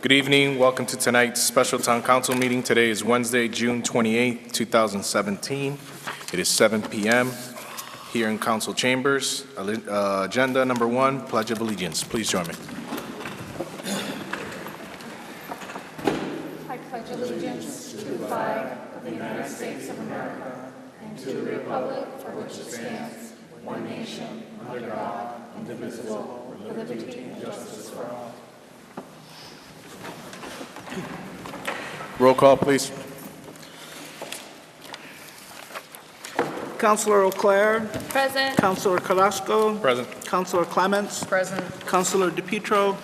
Good evening. Welcome to tonight's special town council meeting. Today is Wednesday, June 28th, 2017. It is 7 p.m. here in council chambers. Agenda number 1, Pledge of Allegiance. Please join me. I pledge allegiance to the flag of the United States of America and to the republic for which it stands, one nation, under God, indivisible, with liberty and justice for all. Roll call, please. Councilor O'Clair. Present. Councilor Carrasco. Present. Councilor Clements. Present. Councilor DePietro.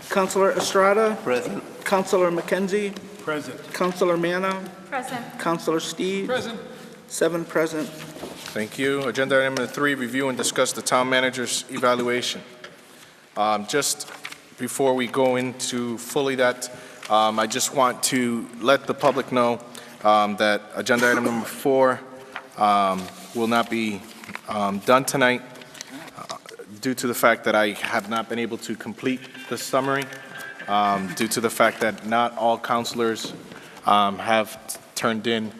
Councilor Estrada. Present. Councilor McKenzie. Present. Councilor Manna. Present. Councilor Steve. Present. 7 present. Thank you. Agenda item number 3, review and discuss the town manager's evaluation. Just before we go into fully that, I just want to let the public know that agenda item number 4 will not be done tonight due to the fact that I have not been able to complete the summary, due to the fact that not all counselors have turned in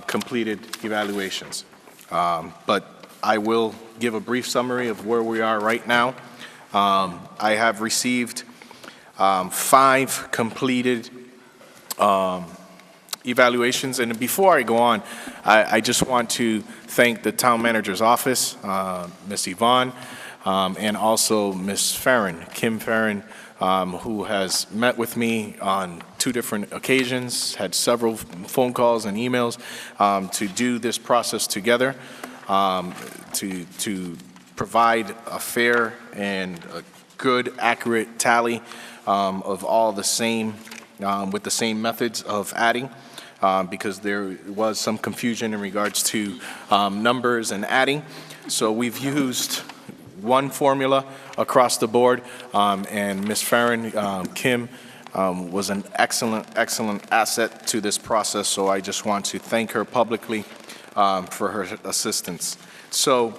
completed evaluations. But I will give a brief summary of where we are right now. I have received 5 completed evaluations. And before I go on, I just want to thank the town manager's office, Ms. Yvonne, and also Ms. Farron, Kim Farron, who has met with me on 2 different occasions, had several phone calls and emails to do this process together, to provide a fair and a good, accurate tally of all the same, with the same methods of adding, because there was some confusion in regards to numbers and adding. So we've used one formula across the board, and Ms. Farron, Kim, was an excellent asset to this process, so I just want to thank her publicly for her assistance. So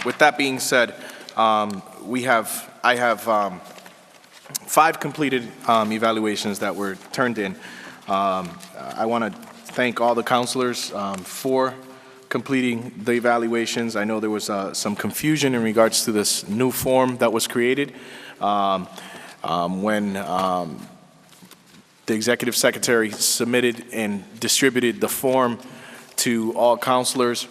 with that being said, I have 5 completed evaluations that were turned in. I want to thank all the counselors for completing the evaluations. I know there was some confusion in regards to this new form that was created when the executive secretary submitted and distributed the form to all counselors.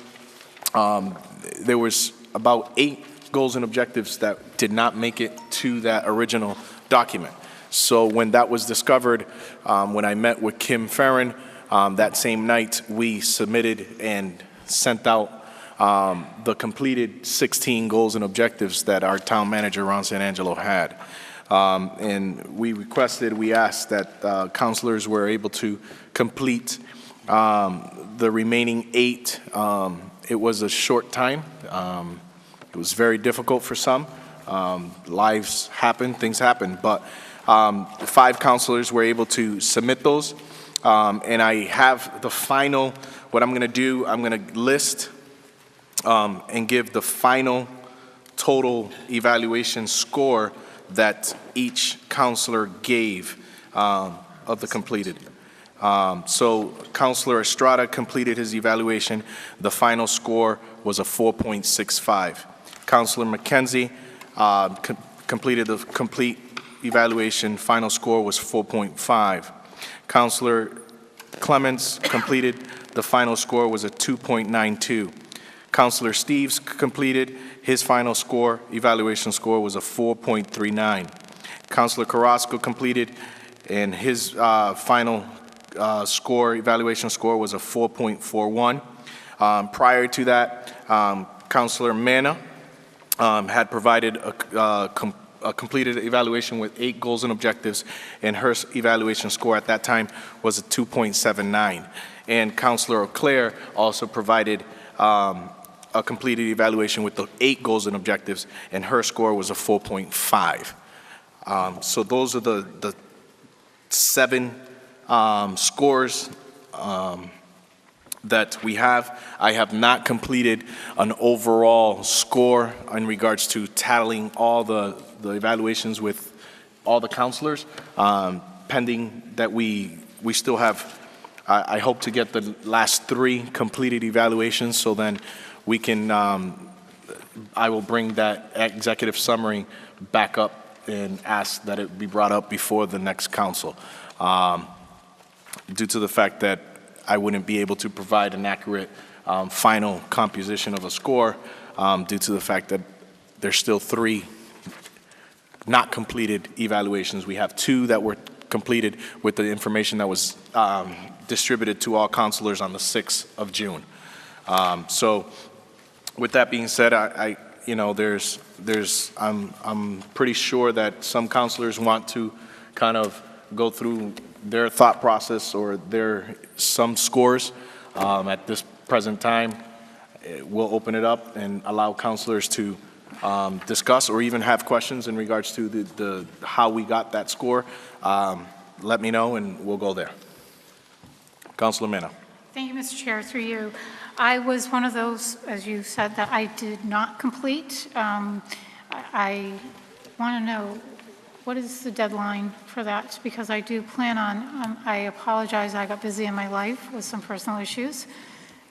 There was about 8 goals and objectives that did not make it to that original document. So when that was discovered, when I met with Kim Farron that same night, we submitted and sent out the completed 16 goals and objectives that our town manager, Ron Sanangelo, had. And we asked that counselors were able to complete the remaining 8. It was a short time. It was very difficult for some. Lives happen, things happen, but 5 counselors were able to submit those. And I have the final, what I'm going to do, I'm going to list and give the final total evaluation score that each counselor gave of the completed. So Counselor Estrada completed his evaluation. The final score was a 4.65. Counselor McKenzie completed the complete evaluation. Final score was 4.5. Counselor Clements completed. The final score was a 2.92. Counselor Steves completed. His final score, evaluation score, was a 4.39. Counselor Carrasco completed, and his final score, evaluation score, was a 4.41. Prior to that, Counselor Manna had provided a completed evaluation with 8 goals and objectives, and her evaluation score at that time was a 2.79. And Counselor O'Clair also provided a completed evaluation with the 8 goals and objectives, and her score was a 4.5. So those are the 7 scores that we have. I have not completed an overall score in regards to tallying all the evaluations with all the counselors, pending that we still have, I hope to get the last 3 completed evaluations, so then we can, I will bring that executive summary back up and ask that it be brought up before the next council. Due to the fact that I wouldn't be able to provide an accurate final composition of a score, due to the fact that there's still 3 not completed evaluations. We have 2 that were completed with the information that was distributed to all counselors on the 6th of June. So with that being said, I'm pretty sure that some counselors want to kind of go through their thought process or some scores. At this present time, we'll open it up and allow counselors to discuss or even have questions in regards to the how we got that score. Let me know and we'll go there. Councilor Mena. Thank you, Mr. Chair. Through you. I was one of those, as you said, that I did not complete. I want to know, what is the deadline for that? Because I do plan on, I apologize, I got busy in my life with some personal issues,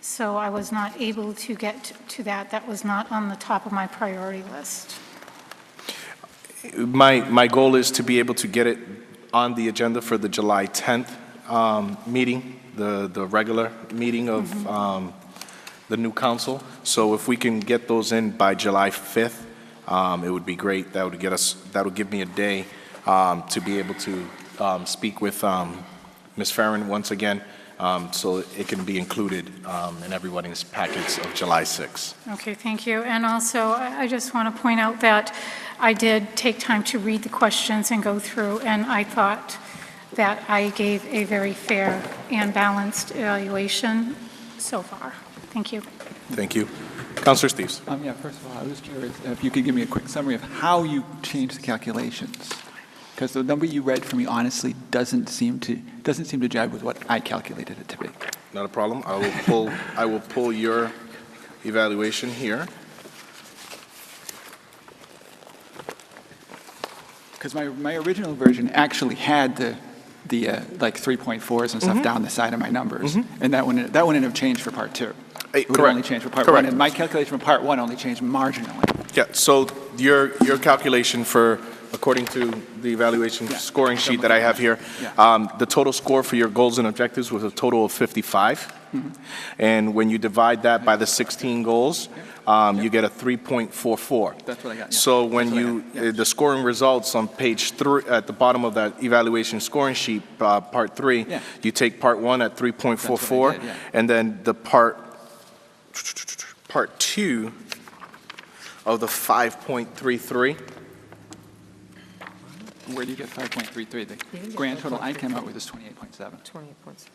so I was not able to get to that. That was not on the top of my priority list. My goal is to be able to get it on the agenda for the July 10th meeting, the regular meeting of the new council. So if we can get those in by July 5th, it would be great. That would give me a day to be able to speak with Ms. Farron once again, so it can be included in everybody's packets of July 6th. Okay, thank you. And also, I just want to point out that I did take time to read the questions and go through, and I thought that I gave a very fair and balanced evaluation so far. Thank you. Thank you. Councilor Steves. Yeah, first of all, I was curious if you could give me a quick summary of how you changed the calculations. Because the number you read for me honestly doesn't seem to jive with what I calculated it to be. Not a problem. I will pull your evaluation here. Because my original version actually had the like 3.4s and stuff down the side of my numbers, and that wouldn't have changed for part 2. It would Correct. only change for part Correct. 1, and my calculation for part 1 only changed marginally. Yeah, so your calculation for, according to the evaluation scoring sheet that I have here, the total score for your goals and objectives was a total of 55. And when you divide that by the 16 goals, you get a 3.44. That's what I got, yeah. So when That's the scoring results on page 3, at the bottom of that evaluation scoring sheet, part 3, you take part 1 at 3.44, and then the part 2 of the 5.33. Where do you get 5.33? The grand total I came out with is 28.7. 28 points.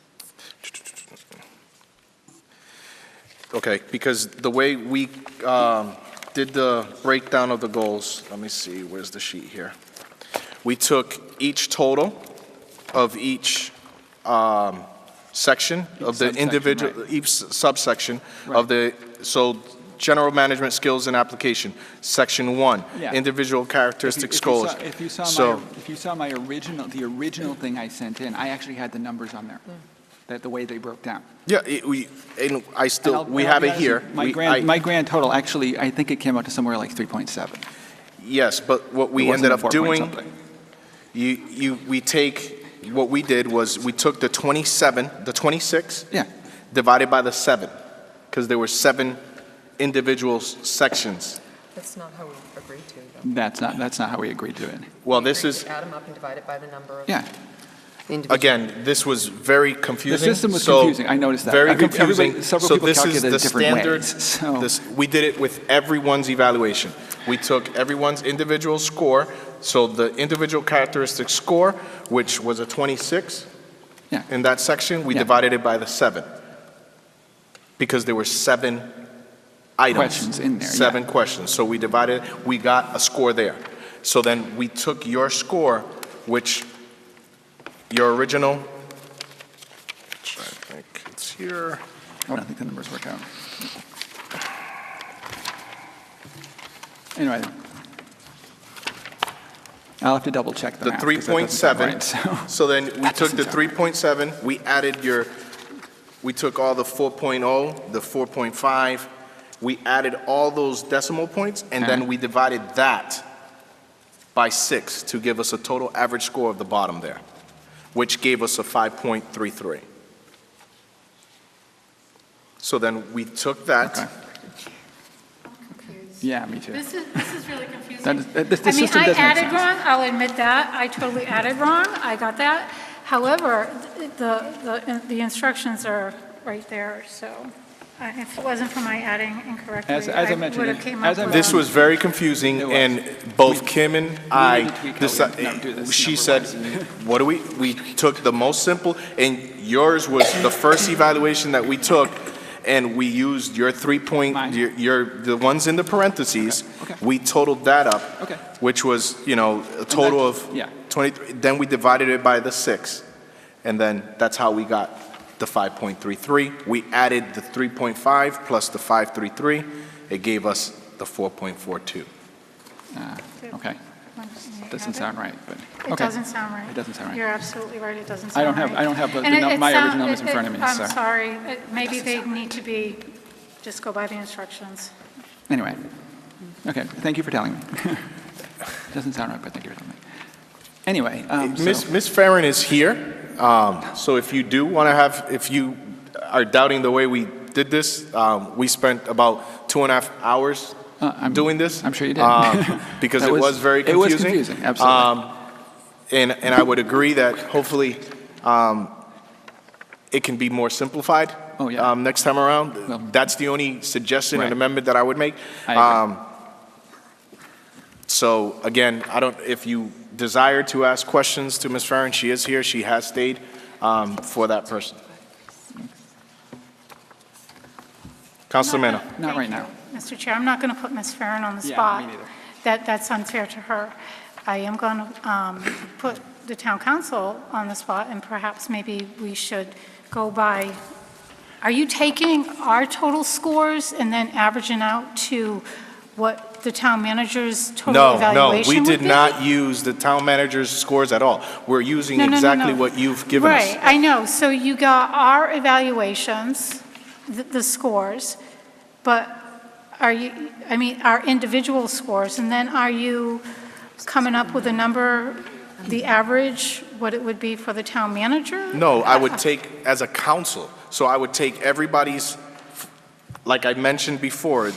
Okay, because the way we did the breakdown of the goals, let me see, where's the sheet here? We took each total of each section of the individual, each subsection of the, so general management skills and application, section 1, individual characteristic scores. If you saw my the original thing I sent in, I actually had the numbers on there. The way they broke down. Yeah, we have it here. My grand total, actually, I think it came out to somewhere like 3.7. Yes, but what we ended up doing, what we did was we took the 26, divided by the 7, because there were 7 individual sections. That's not how we agreed to, though. That's not how we agreed to it. Well, We this agreed is, to add them up and divide it by the number of individuals. again, this was very confusing. The system was confusing, I noticed that. Very confusing. Several So people this is calculated the it different standard, ways. we did it with everyone's evaluation. We took everyone's individual score, so the individual characteristic score, which was a 26 in that section, we divided it by the 7. Because there were 7 items. Questions in there, 7 questions. So we divided, we got a score there. So then we took your score, which your original, which I think it's here. I don't think the numbers work out. I'll have to double check the the math, 'cause that doesn't sound 3.7. right, so. So then we That took the doesn't sound right. 3.7, we added we took all the 4.0, the 4.5, we added all those decimal points, and then Okay. we divided that by 6 to give us a total average score of the bottom there, which gave us a 5.33. So then we took that. Okay. Yeah, me too. This is really confusing. That is- this I mean, system I does make added sense. wrong, I'll admit that, I totally added wrong, I got that. However, the instructions are right there, so if it wasn't for my adding incorrectly, As I mentioned, would have came as up I with. This was very confusing, It was. and both Kim and I, need to tweak how we now do this she said, number-wise. what do we took the most simple, and yours was the first evaluation that we took, and we used your 3 point, Mine. the ones in the parentheses. Okay. We totaled that up. Okay. Which was, a total of yeah. 23, then we divided it by the 6, and then that's how we got the 5.33. We added the 3.5 plus the 5.33, it gave us the 4.42. Okay, doesn't sound right, but, It okay. doesn't sound right. It doesn't sound right. You're absolutely right, it doesn't I sound don't right. have- I don't have the And num- it my sound- original numbers in front of me, so. I'm sorry, maybe they need to be, just go by the instructions. Anyway, okay, thank you for telling me. Doesn't sound right, but thank you for telling me. Anyway, Ms. Farron is here, so if you do want to if you are doubting the way we did this, we spent about 2.5 hours doing this. I'm sure you did. Because That it was very confusing. It was confusing, absolutely. And I would agree that hopefully it can be more simplified. Oh, yeah. Next time around. Well, That's the only suggestion and right. amendment that I would make. I agree. So again, if you desire to ask questions to Ms. Farron, she is here, she has stayed for that person. Councilor Mena. Not right now. Mr. Chair, I'm not going to put Ms. Farron on the Yeah, spot. me neither. That's unfair to her. I am going to put the town council on the spot, and perhaps maybe we should go by, are you taking our total scores and then averaging out to what the town manager's total evaluation No, we would did be? not use the town manager's scores at all. We're using No, no, no, exactly no. what you've given us. Right, I know. So you got our evaluations, the scores, but our individual scores, and then are you coming up with a number, the average, what it would be for the town manager? No, I would take, as a council, so I would take everybody's, like I mentioned before,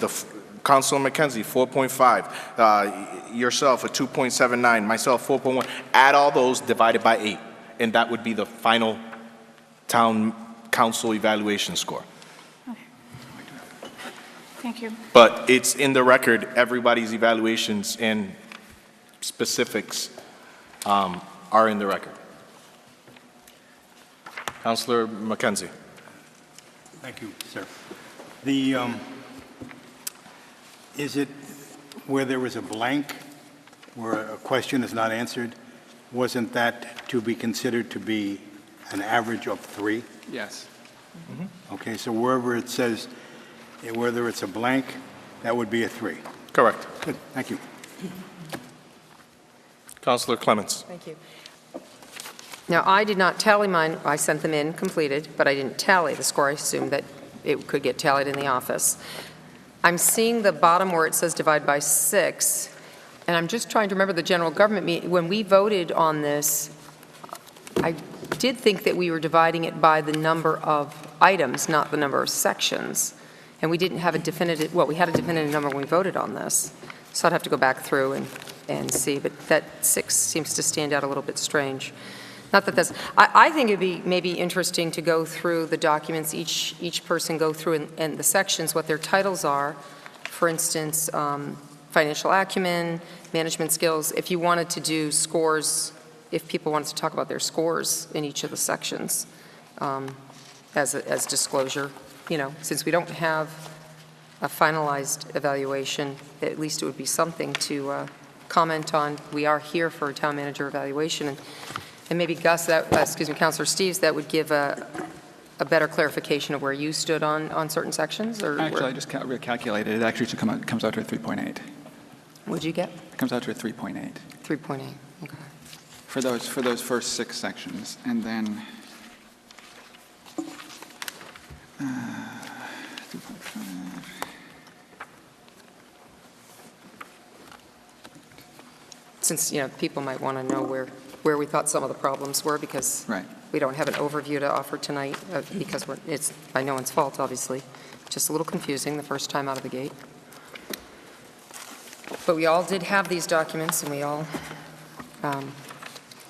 Councilor McKenzie, 4.5, yourself, a 2.79, myself, 4.1, add all those, divided by 8, and that would be the final town council evaluation score. Thank you. But it's in the record, everybody's evaluations and specifics are in the record. Councilor McKenzie. Thank you, sir. Is it where there was a blank, where a question is not answered, wasn't that to be considered to be an average of 3? Yes. Okay, so wherever it says, whether it's a blank, that would be a 3. Correct. Good, thank you. Councilor Clements. Thank you. Now, I did not tally mine. I sent them in completed, but I didn't tally the score. I assumed that it could get tallied in the office. I'm seeing the bottom where it says divide by 6, and I'm just trying to remember the general government meeting. When we voted on this, I did think that we were dividing it by the number of items, not the number of sections. And we didn't have a definitive, well, we had a definitive number when we voted on this. So I'd have to go back through and see, but that 6 seems to stand out a little bit strange. Not that that's, I think it'd be maybe interesting to go through the documents, each person go through and the sections, what their titles are. For instance, financial acumen, management skills. If you wanted to do scores, if people wanted to talk about their scores in each of the sections as disclosure, since we don't have a finalized evaluation, at least it would be something to comment on. We are here for a town manager evaluation, and maybe Gus, Councilor Steves, that would give a better clarification of where you stood on certain sections, or Actually, I just recalculated. It actually comes out to a 3.8. What'd you get? It comes out to a 3.8. 3.8. for those first 6 sections, and then 2.5. Since, people might want to know where we thought some of the problems were, because Right. we don't have an overview to offer tonight, because it's by no one's fault, obviously. Just a little confusing the first time out of the gate. But we all did have these documents, and we all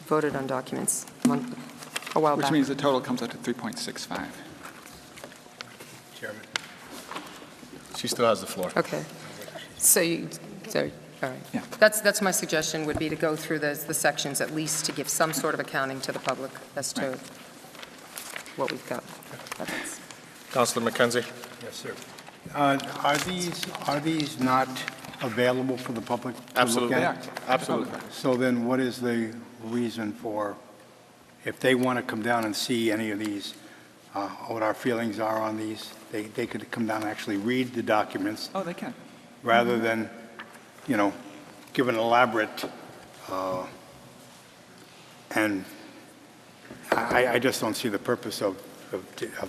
voted on documents a while Which back. means the total comes out to 3.65. Chairman. She still has the floor. Okay. All right. Yeah. That's my suggestion, would be to go through the sections at least to give some sort of accounting to the public as to Right. what we've got. That's- Councilor McKenzie? Yes, sir. Are these not available for the public to look Absolutely. at? Absolutely. So then what is the reason for, if they want to come down and see any of these, what our feelings are on these, they could come down and actually read the documents Oh, they can. rather than, give an elaborate, and I just don't see the purpose of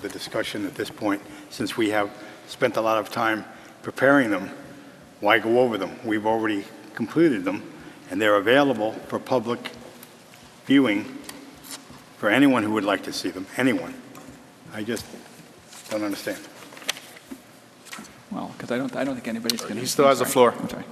the discussion at this point, since we have spent a lot of time preparing them. Why go over them? We've already completed them, and they're available for public viewing for anyone who would like to see them, anyone. I just don't understand. Well, because I don't think anybody's going to. He still has the floor. I'm sorry.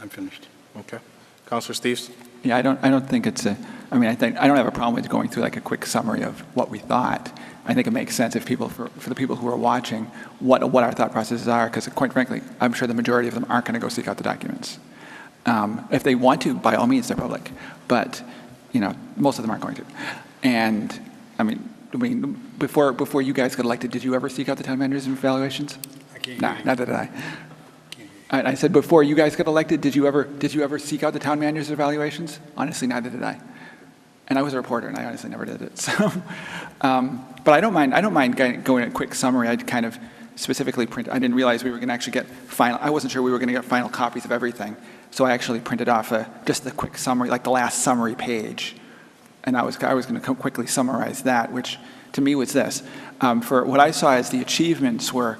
I'm finished. Okay. Councilor Steves? Yeah, I don't think it's I don't have a problem with going through like a quick summary of what we thought. I think it makes sense if for the people who are watching, what our thought processes are, because quite frankly, I'm sure the majority of them aren't going to go seek out the documents. If they want to, by all means, they're public, but, most of them aren't going to. And, before you guys got elected, did you ever seek out the town managers' evaluations? No, neither did I. I said before you guys got elected, did you ever seek out the town managers' evaluations? Honestly, neither did I. And I was a reporter, and I honestly never did it. So, but I don't mind going a quick summary. I'd kind of specifically print. I didn't realize we were going to actually get final. I wasn't sure we were going to get final copies of everything. So I actually printed off just the quick summary, like the last summary page, and I was going to quickly summarize that, which to me was this. For what I saw as the achievements were.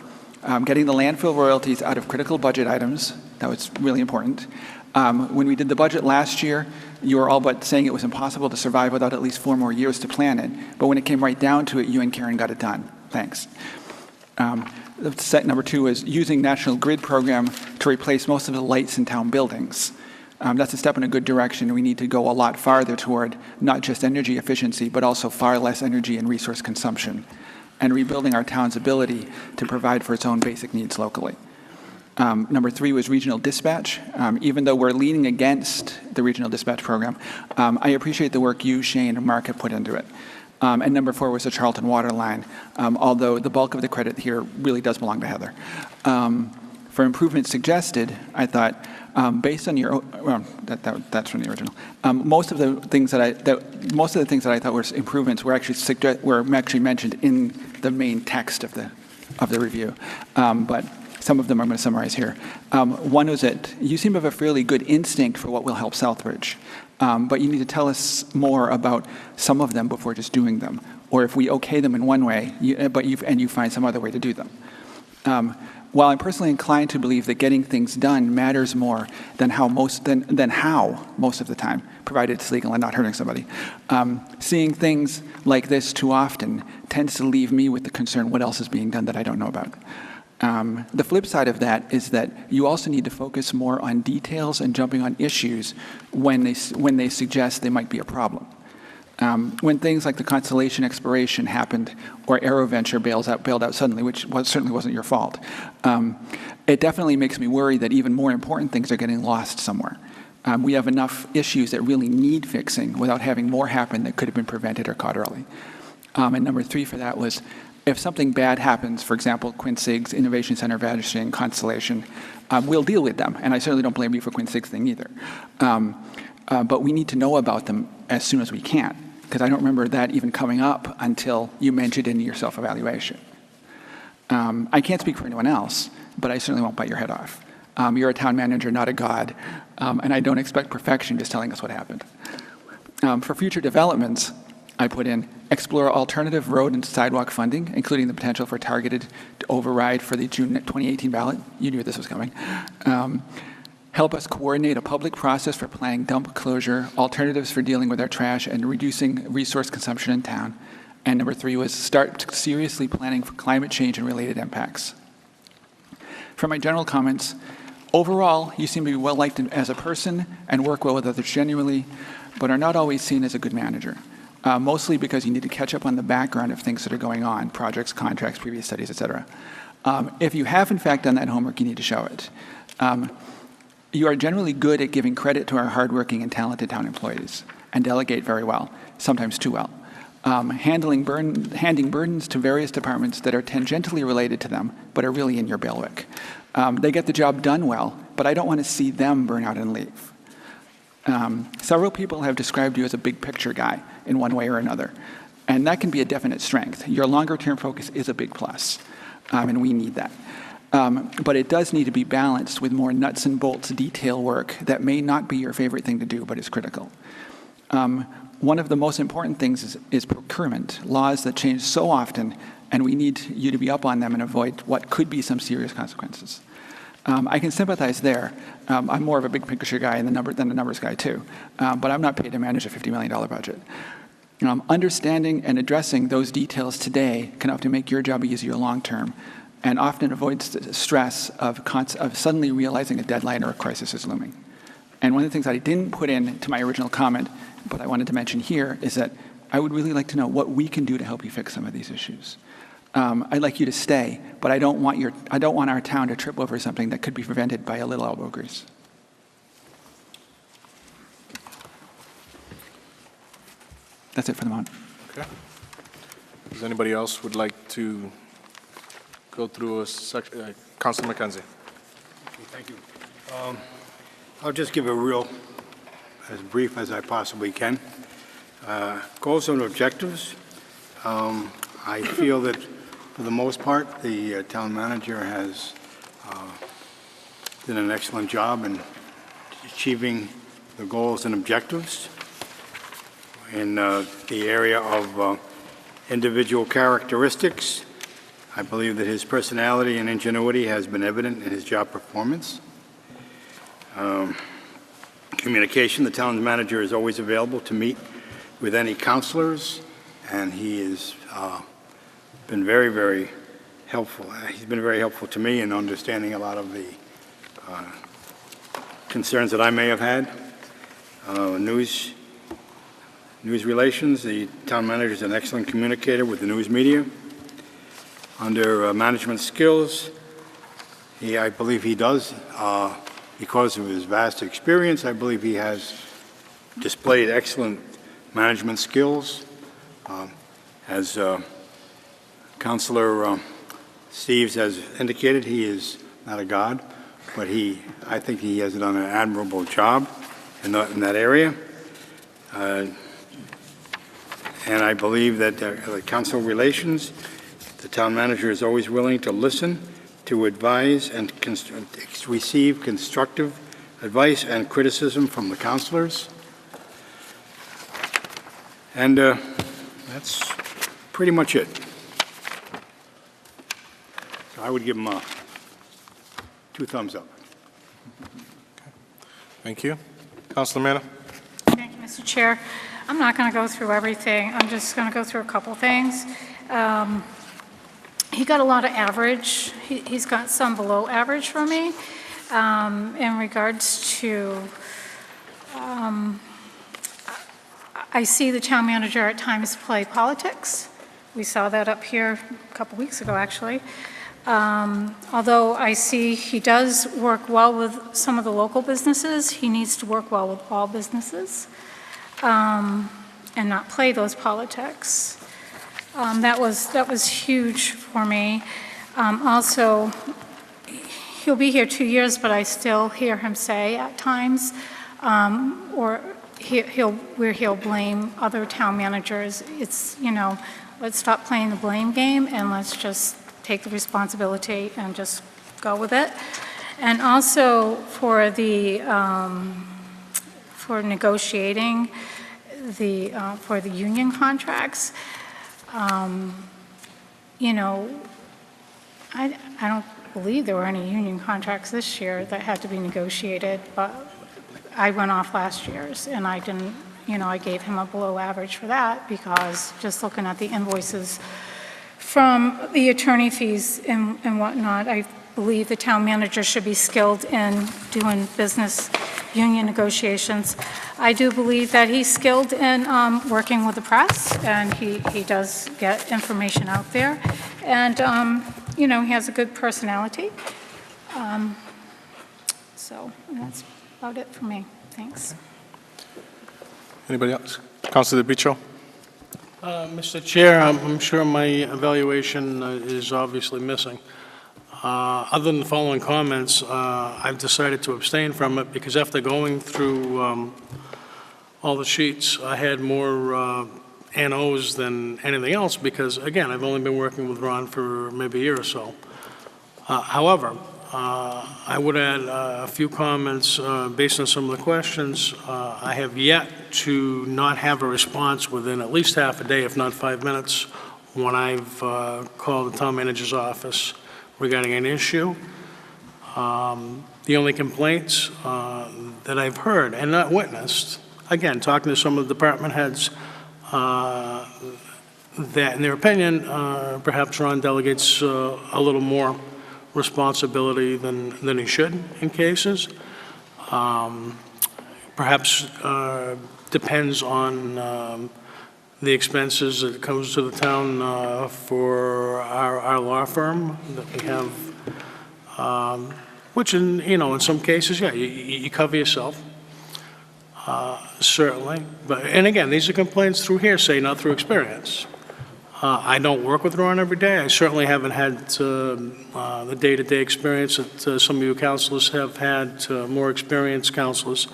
Getting the landfill royalties out of critical budget items, that was really important. When we did the budget last year, you were all but saying it was impossible to survive without at least 4 more years to plan it. But when it came right down to it, you and Karen got it done. Thanks. Set number 2 is using National Grid program to replace most of the lights in town buildings. That's a step in a good direction. We need to go a lot farther toward not just energy efficiency, but also far less energy and resource consumption, and rebuilding our town's ability to provide for its own basic needs locally. Number 3 was regional dispatch. Even though we're leaning against the regional dispatch program, I appreciate the work you, Shane, and Mark have put into it. And number 4 was the Charlton water line, although the bulk of the credit here really does belong to Heather. For improvements suggested, I thought, based on your, that's from the original. Most of the things that I thought were improvements were actually mentioned in the main text of the review, but some of them I'm going to summarize here. One was that you seem to have a fairly good instinct for what will help Southbridge, but you need to tell us more about some of them before just doing them, or if we okay them in one way, you find some other way to do them. While I'm personally inclined to believe that getting things done matters more than how most of the time, provided it's legal and not hurting somebody, seeing things like this too often tends to leave me with the concern what else is being done that I don't know about. The flip side of that is that you also need to focus more on details and jumping on issues when they suggest they might be a problem. When things like the Constellation expiration happened or AeroVenture bailed out suddenly, which certainly wasn't your fault, it definitely makes me worry that even more important things are getting lost somewhere. We have enough issues that really need fixing without having more happen that could have been prevented or caught early. And number 3 for that was, if something bad happens, for example, Quinsig's Innovation Center vanishing, Constellation, we'll deal with them. And I certainly don't blame you for Quinsig's thing either. But we need to know about them as soon as we can, because I don't remember that even coming up until you mentioned it in your self-evaluation. I can't speak for anyone else, but I certainly won't bite your head off. You're a town manager, not a god, and I don't expect perfection just telling us what happened. For future developments, I put in explore alternative road and sidewalk funding, including the potential for targeted override for the June 2018 ballot. You knew this was coming. Help us coordinate a public process for planning dump closure, alternatives for dealing with our trash, and reducing resource consumption in town. And number 3 was start seriously planning for climate change and related impacts. For my general comments, overall, you seem to be well-liked as a person and work well with others genuinely, but are not always seen as a good manager, mostly because you need to catch up on the background of things that are going on, projects, contracts, previous studies, et cetera. If you have, in fact, done that homework, you need to show it. You are generally good at giving credit to our hardworking and talented town employees and delegate very well, sometimes too well. Handing burdens to various departments that are tangentially related to them, but are really in your bailiwick. They get the job done well, but I don't want to see them burn out and leave. Several people have described you as a big picture guy in one way or another, and that can be a definite strength. Your longer term focus is a big plus, and we need that. But it does need to be balanced with more nuts and bolts detail work that may not be your favorite thing to do, but is critical. One of the most important things is procurement, laws that change so often, and we need you to be up on them and avoid what could be some serious consequences. I can sympathize there. I'm more of a big picture guy than a numbers guy too, but I'm not paid to manage a $50 million budget. Understanding and addressing those details today can often make your job easier long term, and often avoids the stress of suddenly realizing a deadline or a crisis is looming. And one of the things I didn't put into my original comment, but I wanted to mention here, is that I would really like to know what we can do to help you fix some of these issues. I'd like you to stay, but I don't want our town to trip over something that could be prevented by a little elbow grease. That's it for the moment. Okay. Does anybody else would like to go through a section? Councilor McKenzie. Thank you. I'll just give as brief as I possibly can. Goals and objectives. I feel that for the most part, the town manager has done an excellent job in achieving the goals and objectives. In the area of individual characteristics, I believe that his personality and ingenuity has been evident in his job performance. Communication, the town manager is always available to meet with any counselors, and he has been very, very helpful. He's been very helpful to me in understanding a lot of the concerns that I may have had. News relations, the town manager is an excellent communicator with the news media. Under management skills, I believe he does, because of his vast experience, I believe he has displayed excellent management skills. As Councilor Steves has indicated, he is not a god, but I think he has done an admirable job in that area. And I believe that the council relations, the town manager is always willing to listen, to advise, and receive constructive advice and criticism from the councilors. And that's pretty much it. So I would give him 2 thumbs up. Thank you. Councilor Manna. Thank you, Mr. Chair. I'm not going to go through everything. I'm just going to go through a couple things. He got a lot of average. He's got some below average for me in regards to, I see the town manager at times play politics. We saw that up here a couple weeks ago, actually. Although I see he does work well with some of the local businesses, he needs to work well with all businesses and not play those politics. That was huge for me. Also, he'll be here 2 years, but I still hear him say at times, or he'll blame other town managers. It's, let's stop playing the blame game and let's just take the responsibility and just go with it. And also for for negotiating for the union contracts, you know, I don't believe there were any union contracts this year that had to be negotiated, but I went off last year's, and I didn't, you know, I gave him a below average for that, because just looking at the invoices from the attorney fees and whatnot, I believe the town manager should be skilled in doing business union negotiations. I do believe that he's skilled in working with the press, and he does get information out there. And, you know, he has a good personality. So that's about it for me. Thanks. Anybody else? Councilor DePietro? Mr. Chair, I'm sure my evaluation is obviously missing. Other than the following comments, I've decided to abstain from it because after going through all the sheets, I had more NOs than anything else because, again, I've only been working with Ron for maybe a year or so. However, I would add a few comments based on some of the questions. I have yet to not have a response within at least half a day, if not 5 minutes, when I've called the town manager's office regarding an issue. The only complaints that I've heard and not witnessed, again, talking to some of the department heads, that in their opinion, perhaps Ron delegates a little more responsibility than he should in cases. Perhaps depends on the expenses that comes to the town for our law firm that we have, which in some cases, yeah, you cover yourself, certainly. And again, these are complaints through hearsay, not through experience. I don't work with Ron every day. I certainly haven't had the day-to-day experience that some of you counselors have had, more experienced counselors.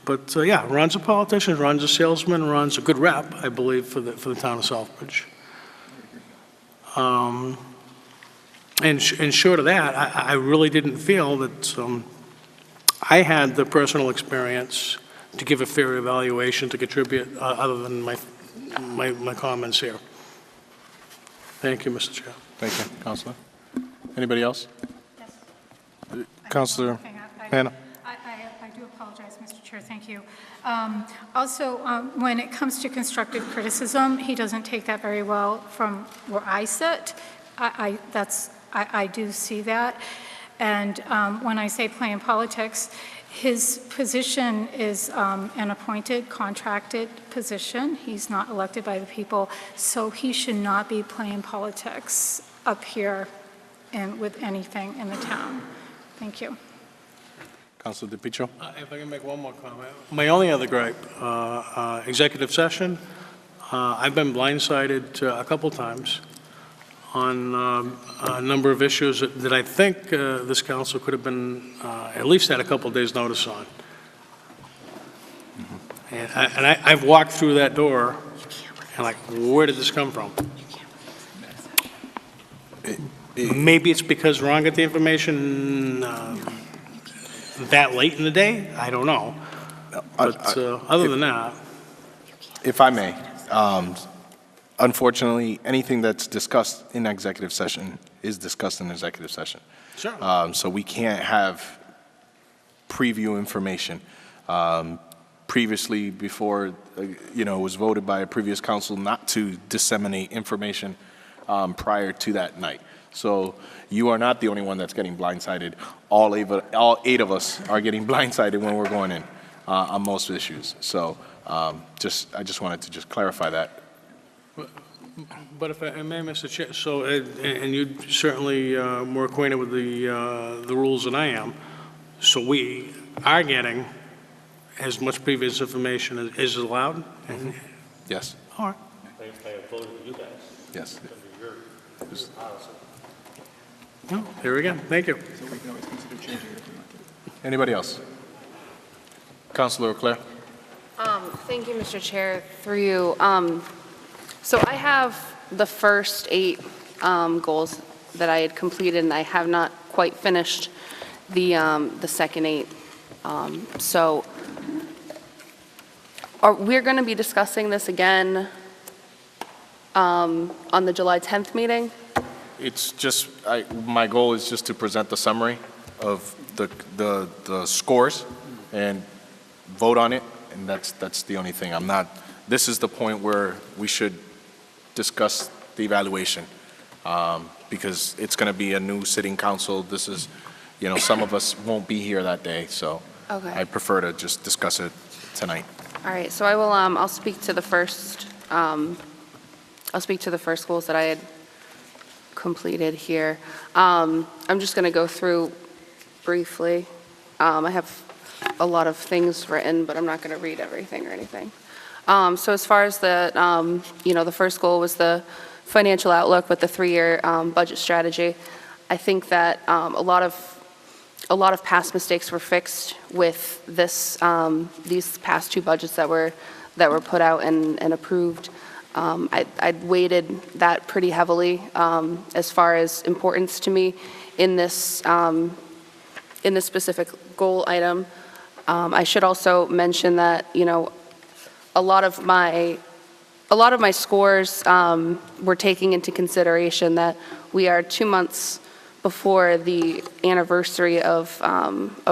But yeah, Ron's a politician, Ron's a salesman, Ron's a good rep, I believe, for the town of Southbridge. And short of that, I really didn't feel that I had the personal experience to give a fair evaluation to contribute, other than my comments here. Thank you, Mr. Chair. Thank you, Councilor. Anybody else? Yes. Councilor Hannah? I do apologize, Mr. Chair, thank you. Also, when it comes to constructive criticism, he doesn't take that very well from where I sit. I do see that. And when I say playing politics, his position is an appointed, contracted position. He's not elected by the people, so he should not be playing politics up here and with anything in the town. Thank you. Councilor DePietro? If I can make one more comment. My only other gripe, executive session, I've been blindsided a couple times on a number of issues that I think this council could have been at least had a couple days' notice on. And I've walked through that door and like, where did this come from? Maybe it's because Ron got the information that late in the day? I don't know. But other than that. If I may, unfortunately, anything that's discussed in executive session is discussed in executive session. Sure. So we can't have preview information. Previously, before, it was voted by a previous council not to disseminate information prior to that night. So you are not the only one that's getting blindsided. All eight of us are getting blindsided when we're going in on most issues. So I just wanted to just clarify that. But if I may, Mr. Chair, so, and you're certainly more acquainted with the rules than I am, so we are getting as much previous information as is allowed? Mm-hmm. Yes. All right. I voted with you guys. Yes. No, here we go. Thank you. Anybody else? Councilor Claire? Thank you, Mr. Chair, through you. So I have the first 8 goals that I had completed, and I have not quite finished the second 8. So we're going to be discussing this again on the July 10th meeting? It's just, my goal is just to present the summary of the scores and vote on it, and that's the only thing. This is the point where we should discuss the evaluation, because it's going to be a new sitting council. This is, some of us won't be here that day, so Okay. I prefer to just discuss it tonight. All right, so I will, I'll speak to the first goals that I had completed here. I'm just going to go through briefly. I have a lot of things written, but I'm not going to read everything or anything. So as far as the first goal was the financial outlook with the 3-year budget strategy. I think that a lot of past mistakes were fixed with these past 2 budgets that were put out and approved. I'd weighted that pretty heavily as far as importance to me in this specific goal item. I should also mention that a lot of my scores were taking into consideration that we are 2 months before the anniversary of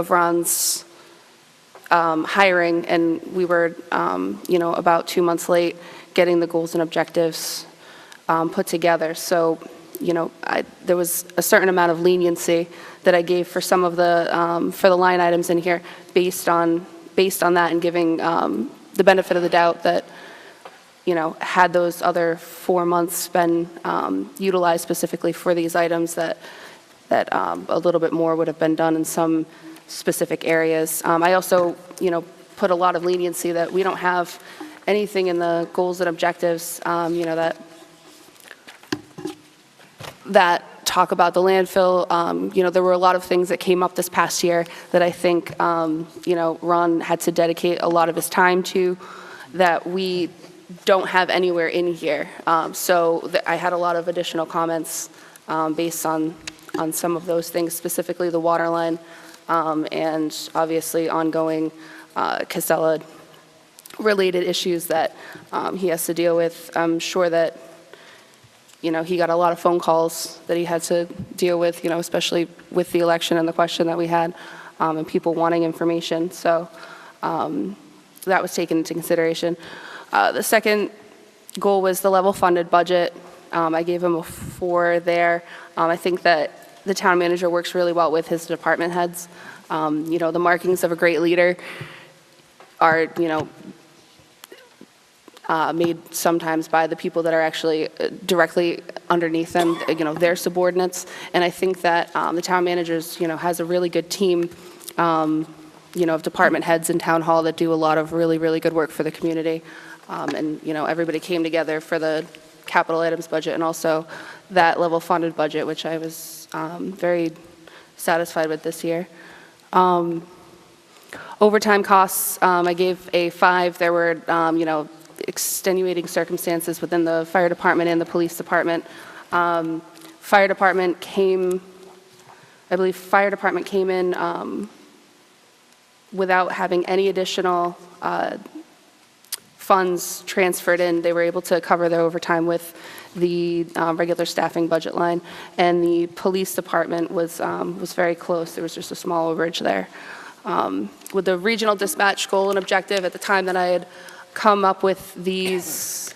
Ron's hiring, and we were about 2 months late getting the goals and objectives put together. So there was a certain amount of leniency that I gave for some of the line items in here based on that, and giving the benefit of the doubt that had those other 4 months been utilized specifically for these items, that a little bit more would have been done in some specific areas. I also put a lot of leniency that we don't have anything in the goals and objectives that talk about the landfill. There were a lot of things that came up this past year that I think Ron had to dedicate a lot of his time to, that we don't have anywhere in here. So I had a lot of additional comments based on some of those things, specifically the water line, and obviously ongoing Casella related issues that he has to deal with. I'm sure that he got a lot of phone calls that he had to deal with, especially with the election and the question that we had, and people wanting information. So that was taken into consideration. The second goal was the level funded budget. I gave him a 4 there. I think that the town manager works really well with his department heads. The markings of a great leader are, made sometimes by the people that are actually directly underneath them, their subordinates. And I think that the town managers, has a really good team, of department heads in town hall that do a lot of really, really good work for the community. And, everybody came together for the capital items budget and also that level funded budget, which I was very satisfied with this year. Overtime costs, I gave a 5. There were, extenuating circumstances within the fire department and the police department. Fire department came in without having any additional funds transferred in. They were able to cover their overtime with the regular staffing budget line, and the police department was very close. There was just a small overage there. With the regional dispatch goal and objective, at the time that I had come up with these,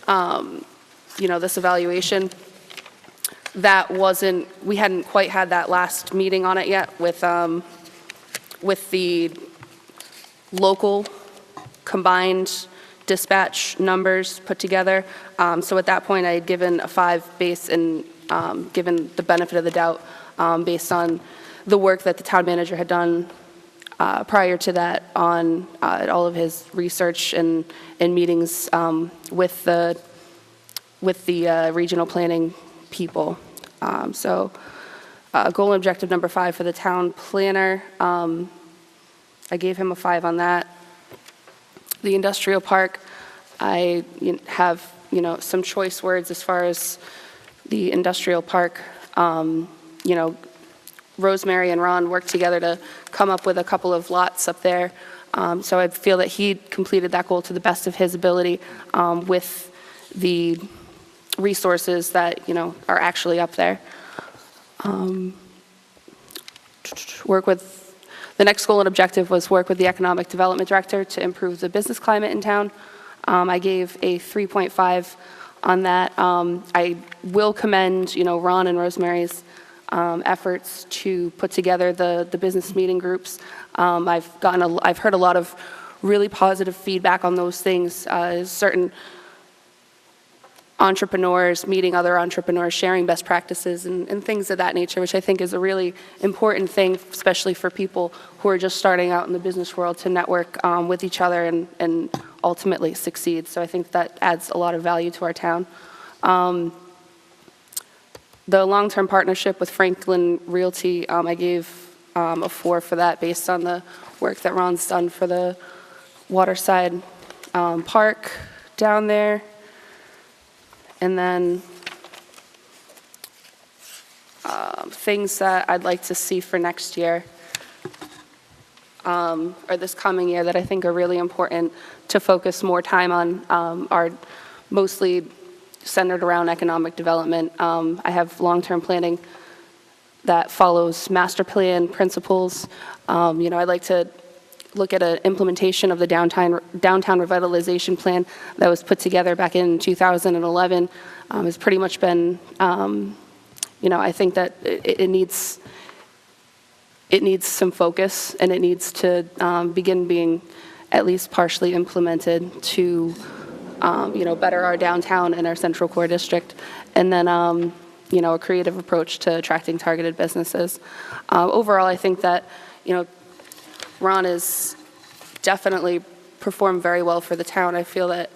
this evaluation, we hadn't quite had that last meeting on it yet with the local combined dispatch numbers put together. So at that point, I had given a 5 base and given the benefit of the doubt based on the work that the town manager had done prior to that on all of his research and meetings with the regional planning people. So goal and objective number 5 for the town planner, I gave him a 5 on that. The industrial park, I have some choice words as far as the industrial park. You know, Rosemary and Ron worked together to come up with a couple of lots up there. So I feel that he completed that goal to the best of his ability with the resources that, you know, are actually up there. The next goal and objective was work with the Economic Development Director to improve the business climate in town. I gave a 3.5 on that. I will commend, you know, Ron and Rosemary's efforts to put together the business meeting groups. I've heard a lot of really positive feedback on those things. Certain entrepreneurs meeting other entrepreneurs, sharing best practices and things of that nature, which I think is a really important thing, especially for people who are just starting out in the business world, to network with each other and ultimately succeed. So I think that adds a lot of value to our town. The long-term partnership with Franklin Realty, I gave a 4 for that based on the work that Ron's done for the Waterside Park down there. And then things that I'd like to see for next year, or this coming year, that I think are really important to focus more time on, are mostly centered around economic development. I have long-term planning that follows master plan principles. You know, I'd like to look at an implementation of the downtown revitalization plan that was put together back in 2011. It's pretty much been, you know, I think that it needs some focus, and it needs to begin being at least partially implemented to, you know, better our downtown and our central core district. And then, you know, a creative approach to attracting targeted businesses. Overall, I think that, you know, Ron has definitely performed very well for the town. I feel that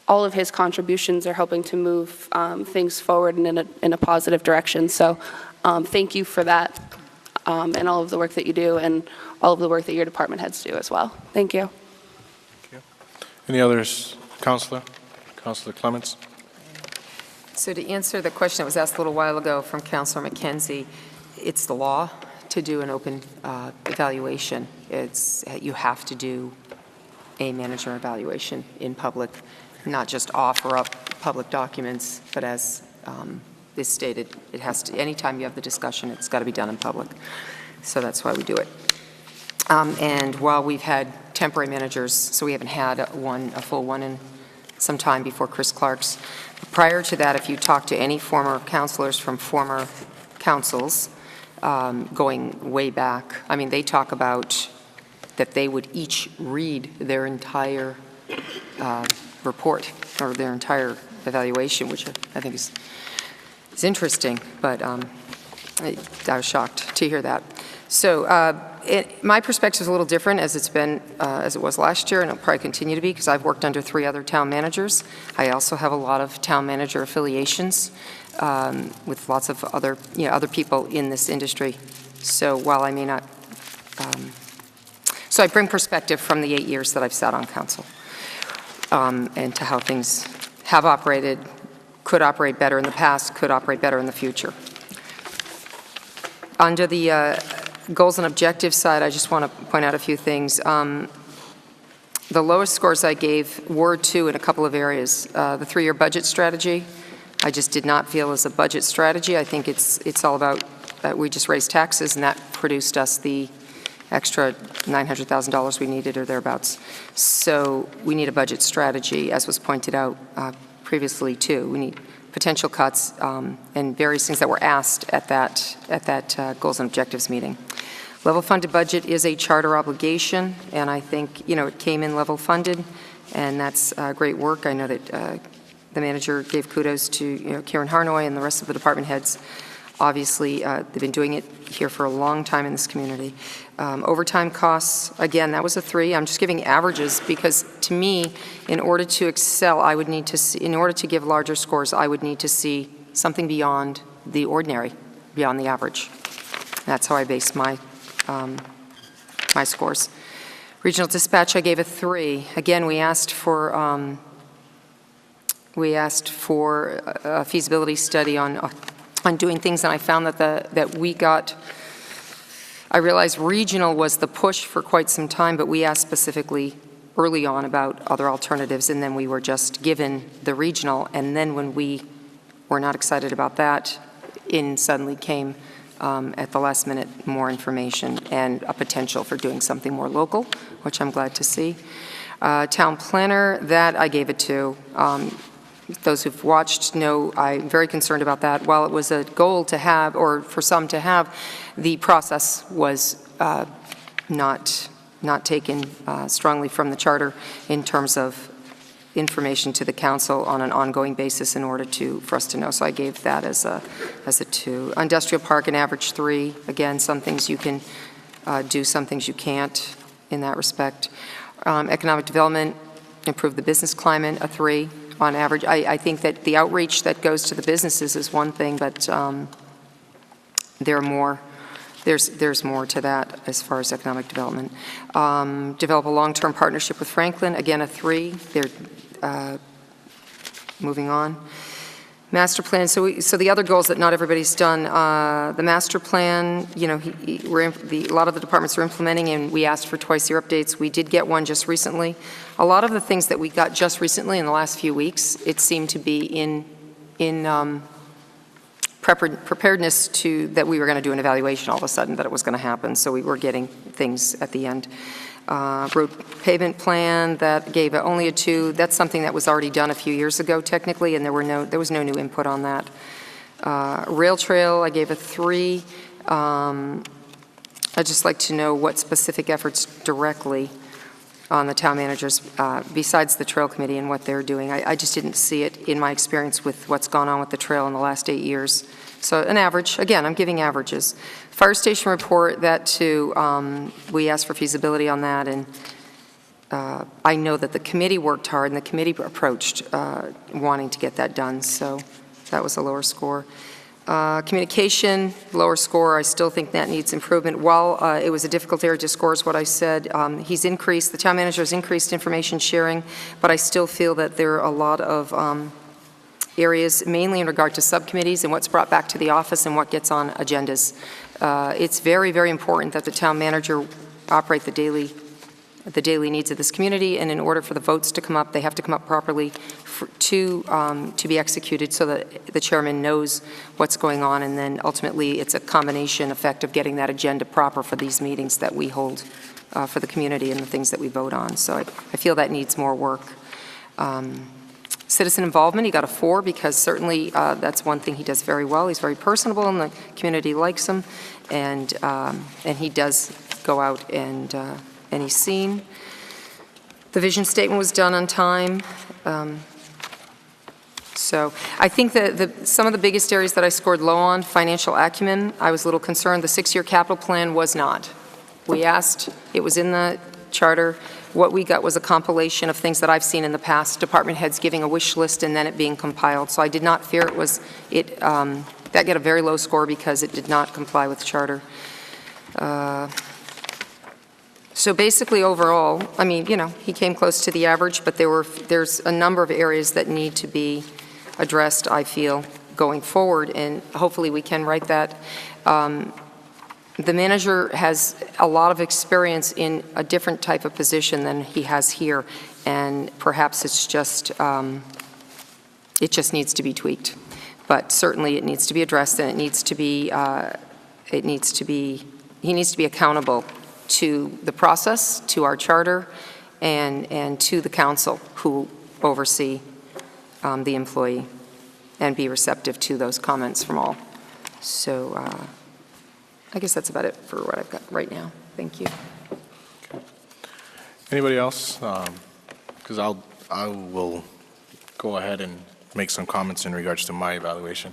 all of his contributions are helping to move things forward and in a positive direction. So thank you for that, and all of the work that you do, and all of the work that your department heads do as well. Thank you. Any others, Councilor? Councilor Clements? So to answer the question that was asked a little while ago from Councilor McKenzie, it's the law to do an open evaluation. You have to do a manager evaluation in public, not just offer up public documents, but as is stated, it has to, anytime you have the discussion, it's got to be done in public. So that's why we do it. And while we've had temporary managers, so we haven't had a full one in some time before Chris Clark's. Prior to that, if you talk to any former councilors from former councils, going way back, I mean, they talk about that they would each read their entire report or their entire evaluation, which I think is interesting, but I was shocked to hear that. So my perspective is a little different, as it's been, as it was last year, and it'll probably continue to be, because I've worked under 3 other town managers. I also have a lot of town manager affiliations with lots of other, you know, other people in this industry. So while I may not, so I bring perspective from the 8 years that I've sat on council, and to how things have operated, could operate better in the past, could operate better in the future. Under the goals and objectives side, I just want to point out a few things. The lowest scores I gave were 2 in a couple of areas. The 3-year budget strategy, I just did not feel as a budget strategy. I think it's all about that we just raised taxes, and that produced us the extra $900,000 we needed or thereabouts. So we need a budget strategy, as was pointed out previously too. We need potential cuts and various things that were asked at that goals and objectives meeting. Level funded budget is a charter obligation, and I think, you know, it came in level funded, and that's great work. I know that the manager gave kudos to, you know, Karen Harnoy and the rest of the department heads. Obviously, they've been doing it here for a long time in this community. Overtime costs, again, that was a 3. I'm just giving averages because, to me, in order to excel, I would need to see, in order to give larger scores, I would need to see something beyond the ordinary, beyond the average. That's how I base my my scores. Regional dispatch, I gave a 3. Again, we asked for We asked for a feasibility study on doing things, and I found that we got, I realized regional was the push for quite some time, but we asked specifically early on about other alternatives, and then we were just given the regional, and then when we were not excited about that, in suddenly came at the last minute more information and a potential for doing something more local, which I'm glad to see. Town planner, that I gave it to. Those who've watched know I'm very concerned about that. While it was a goal to have, or for some to have, the process was not taken strongly from the charter in terms of information to the council on an ongoing basis in order for us to know. So I gave that as a 2. Industrial park, an average 3. Again, some things you can do, some things you can't in that respect. Economic development, improve the business climate, a 3 on average. I think that the outreach that goes to the businesses is one thing, but there's more to that as far as economic development. Develop a long-term partnership with Franklin, again, a 3. They're moving on. Master plan, so the other goals that not everybody's done, the master plan, you know, a lot of the departments are implementing, and we asked for twice-year updates. We did get one just recently. A lot of the things that we got just recently in the last few weeks, it seemed to be in preparedness that we were going to do an evaluation all of a sudden, that it was going to happen, so we were getting things at the end. Road pavement plan, that gave only a 2. That's something that was already done a few years ago technically, and there was no new input on that. Rail trail, I gave a 3. I'd just like to know what specific efforts directly on the town managers, besides the trail committee and what they're doing. I just didn't see it in my experience with what's gone on with the trail in the last 8 years. So an average, again, I'm giving averages. Fire station report, that too, we asked for feasibility on that, and I know that the committee worked hard and the committee approached wanting to get that done, so that was a lower score. Communication, lower score. I still think that needs improvement. While it was a difficult area to score, is what I said, the town manager has increased information sharing, but I still feel that there are a lot of areas, mainly in regard to subcommittees and what's brought back to the office and what gets on agendas. It's very, very important that the town manager operate the daily needs of this community, and in order for the votes to come up, they have to come up properly to be executed so that the chairman knows what's going on, and then ultimately it's a combination effect of getting that agenda proper for these meetings that we hold for the community and the things that we vote on. So I feel that needs more work. Citizen involvement, he got a 4 because certainly that's one thing he does very well. He's very personable and the community likes him, and he does go out and he's seen. The vision statement was done on time. So I think that some of the biggest areas that I scored low on, financial acumen, I was a little concerned. The 6-year capital plan was not. We asked, it was in the charter. What we got was a compilation of things that I've seen in the past, department heads giving a wish list and then it being compiled. So I did not fear that got a very low score because it did not comply with the charter. So basically overall, I mean, you know, he came close to the average, but there's a number of areas that need to be addressed, I feel, going forward, and hopefully we can write that. The manager has a lot of experience in a different type of position than he has here, and perhaps it just needs to be tweaked. But certainly it needs to be addressed, and he needs to be accountable to the process, to our charter, and to the council who oversee the employee, and be receptive to those comments from all. So I guess that's about it for what I've got right now. Thank you. Okay. Anybody else? Because I will go ahead and make some comments in regards to my evaluation.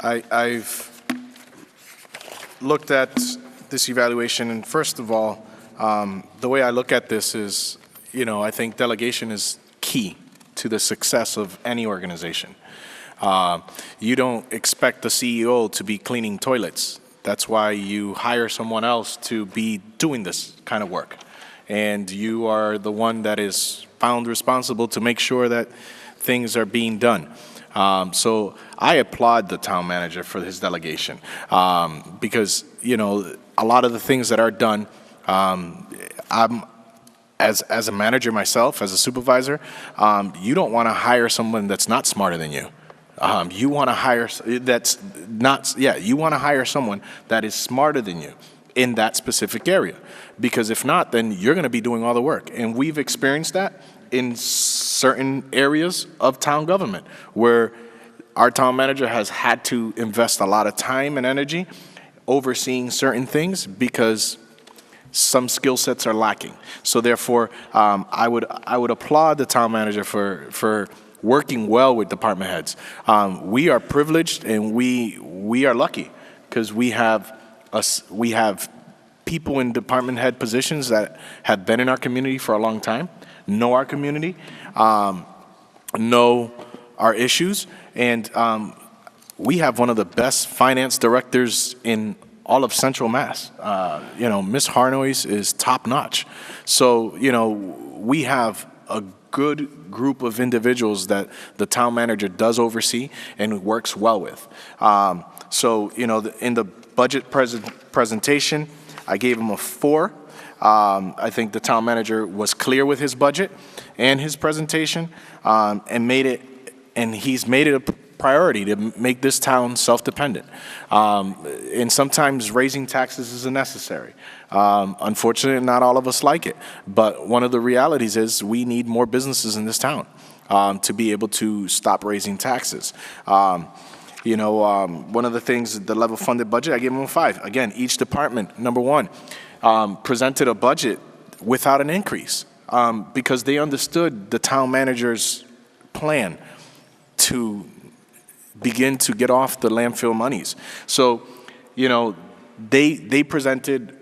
I've looked at this evaluation, and first of all, the way I look at this is, you know, I think delegation is key to the success of any organization. You don't expect the CEO to be cleaning toilets. That's why you hire someone else to be doing this kind of work. And you are the one that is found responsible to make sure that things are being done. So I applaud the town manager for his delegation because, you know, a lot of the things that are done, I'm as a manager myself, as a supervisor, you don't want to hire someone that's not smarter than you. You want to hire you want to hire someone that is smarter than you in that specific area, because if not, then you're going to be doing all the work. And we've experienced that in certain areas of town government where our town manager has had to invest a lot of time and energy overseeing certain things because some skill sets are lacking. So therefore, I would applaud the town manager for working well with department heads. We are privileged and we are lucky because we have people in department head positions that have been in our community for a long time, know our community, know our issues, and we have one of the best finance directors in all of Central Mass. You know, Ms. Harnois is top notch. So, you know, we have a good group of individuals that the town manager does oversee and works well with. So, you know, in the budget presentation, I gave him a 4. I think the town manager was clear with his budget and his presentation, and he's made it a priority to make this town self-dependent. And sometimes raising taxes is necessary. Unfortunately, not all of us like it, but one of the realities is we need more businesses in this town to be able to stop raising taxes. You know, one of the things, the level funded budget, I gave them a 5. Again, each department, number 1, presented a budget without an increase because they understood the town manager's plan to begin to get off the landfill monies. So, you know, they presented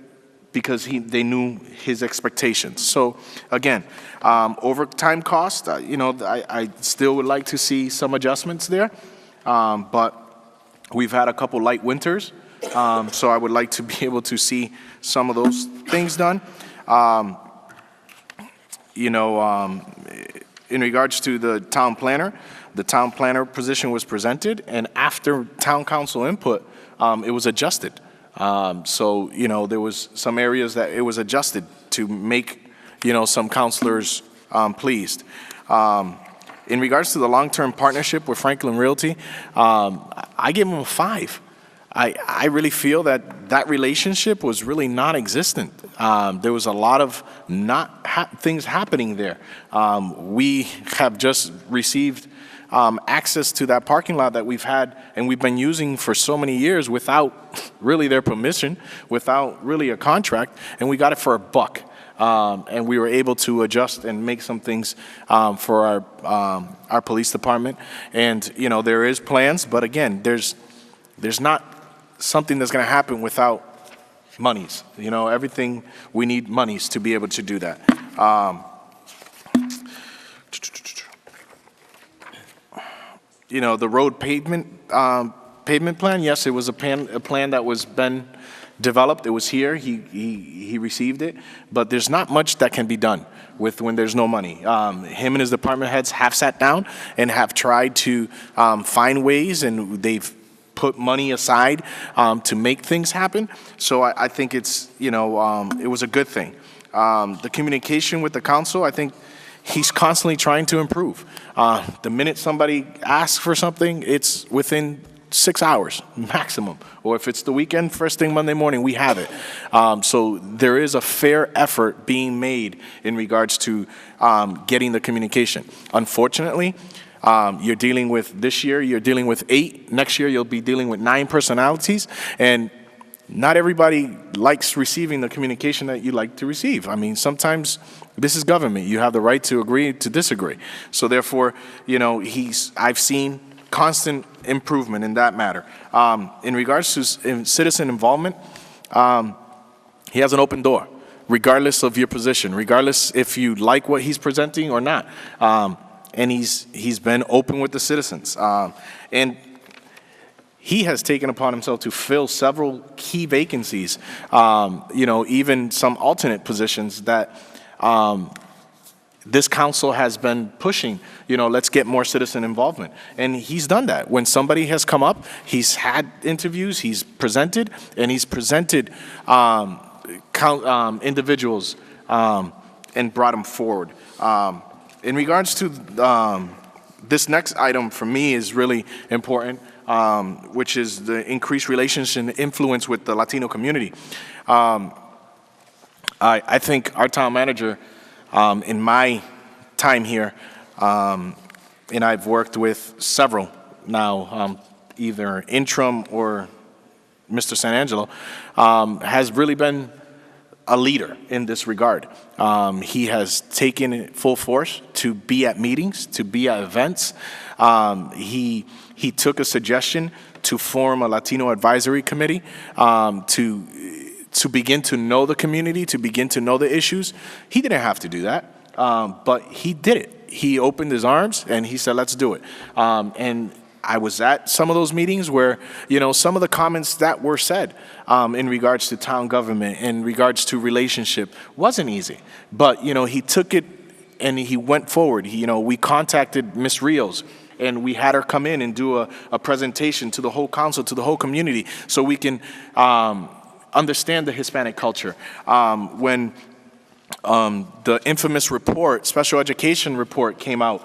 because they knew his expectations. So, again, overtime cost, you know, I still would like to see some adjustments there. But we've had a couple light winters, so I would like to be able to see some of those things done. You know, in regards to the town planner position was presented, and after town council input, it was adjusted. So, you know, there was some areas that it was adjusted to make, you know, some councilors pleased. In regards to the long-term partnership with Franklin Realty, I gave them a 5. I really feel that relationship was really non-existent. There was a lot of things happening there. We have just received access to that parking lot that we've had and we've been using for so many years without really their permission, without really a contract, and we got it for $1. And we were able to adjust and make some things for our police department. And, you know, there is plans, but again, there's not something that's going to happen without monies. You know, everything, we need monies to be able to do that. You know, the road pavement plan, yes, it was a plan that was been developed. It was here. He received it, but there's not much that can be done when there's no money. Him and his department heads have sat down and have tried to find ways, and they've put money aside to make things happen. So I think it's, you know, it was a good thing. The communication with the council, I think he's constantly trying to improve. The minute somebody asks for something, it's within 6 hours maximum, or if it's the weekend, first thing Monday morning, we have it. So there is a fair effort being made in regards to getting the communication. Unfortunately, you're dealing with, this year, you're dealing with 8. Next year, you'll be dealing with 9 personalities, and not everybody likes receiving the communication that you like to receive. I mean, sometimes this is government. You have the right to agree to disagree. So therefore, you know, I've seen constant improvement in that matter. In regards to citizen involvement, he has an open door, regardless of your position, regardless if you like what he's presenting or not. And he's been open with the citizens. And he has taken upon himself to fill several key vacancies, you know, even some alternate positions that this council has been pushing, let's get more citizen involvement. And he's done that. When somebody has come up, he's had interviews, he's presented, and he's presented individuals and brought them forward. In regards to this next item, for me, is really important, which is the increased relations and influence with the Latino community. I think our town manager, in my time here, and I've worked with several now, either interim or Mr. Sanangelo, has really been a leader in this regard. He has taken it full force to be at meetings, to be at events. He took a suggestion to form a Latino advisory committee to begin to know the community, to begin to know the issues. He didn't have to do that, but he did it. He opened his arms and he said, let's do it. And I was at some of those meetings where, some of the comments that were said in regards to town government, in regards to relationship, wasn't easy. But, he took it and he went forward. We contacted Ms. Rios, and we had her come in and do a presentation to the whole council, to the whole community, so we can understand the Hispanic culture. When the infamous report, special education report, came out,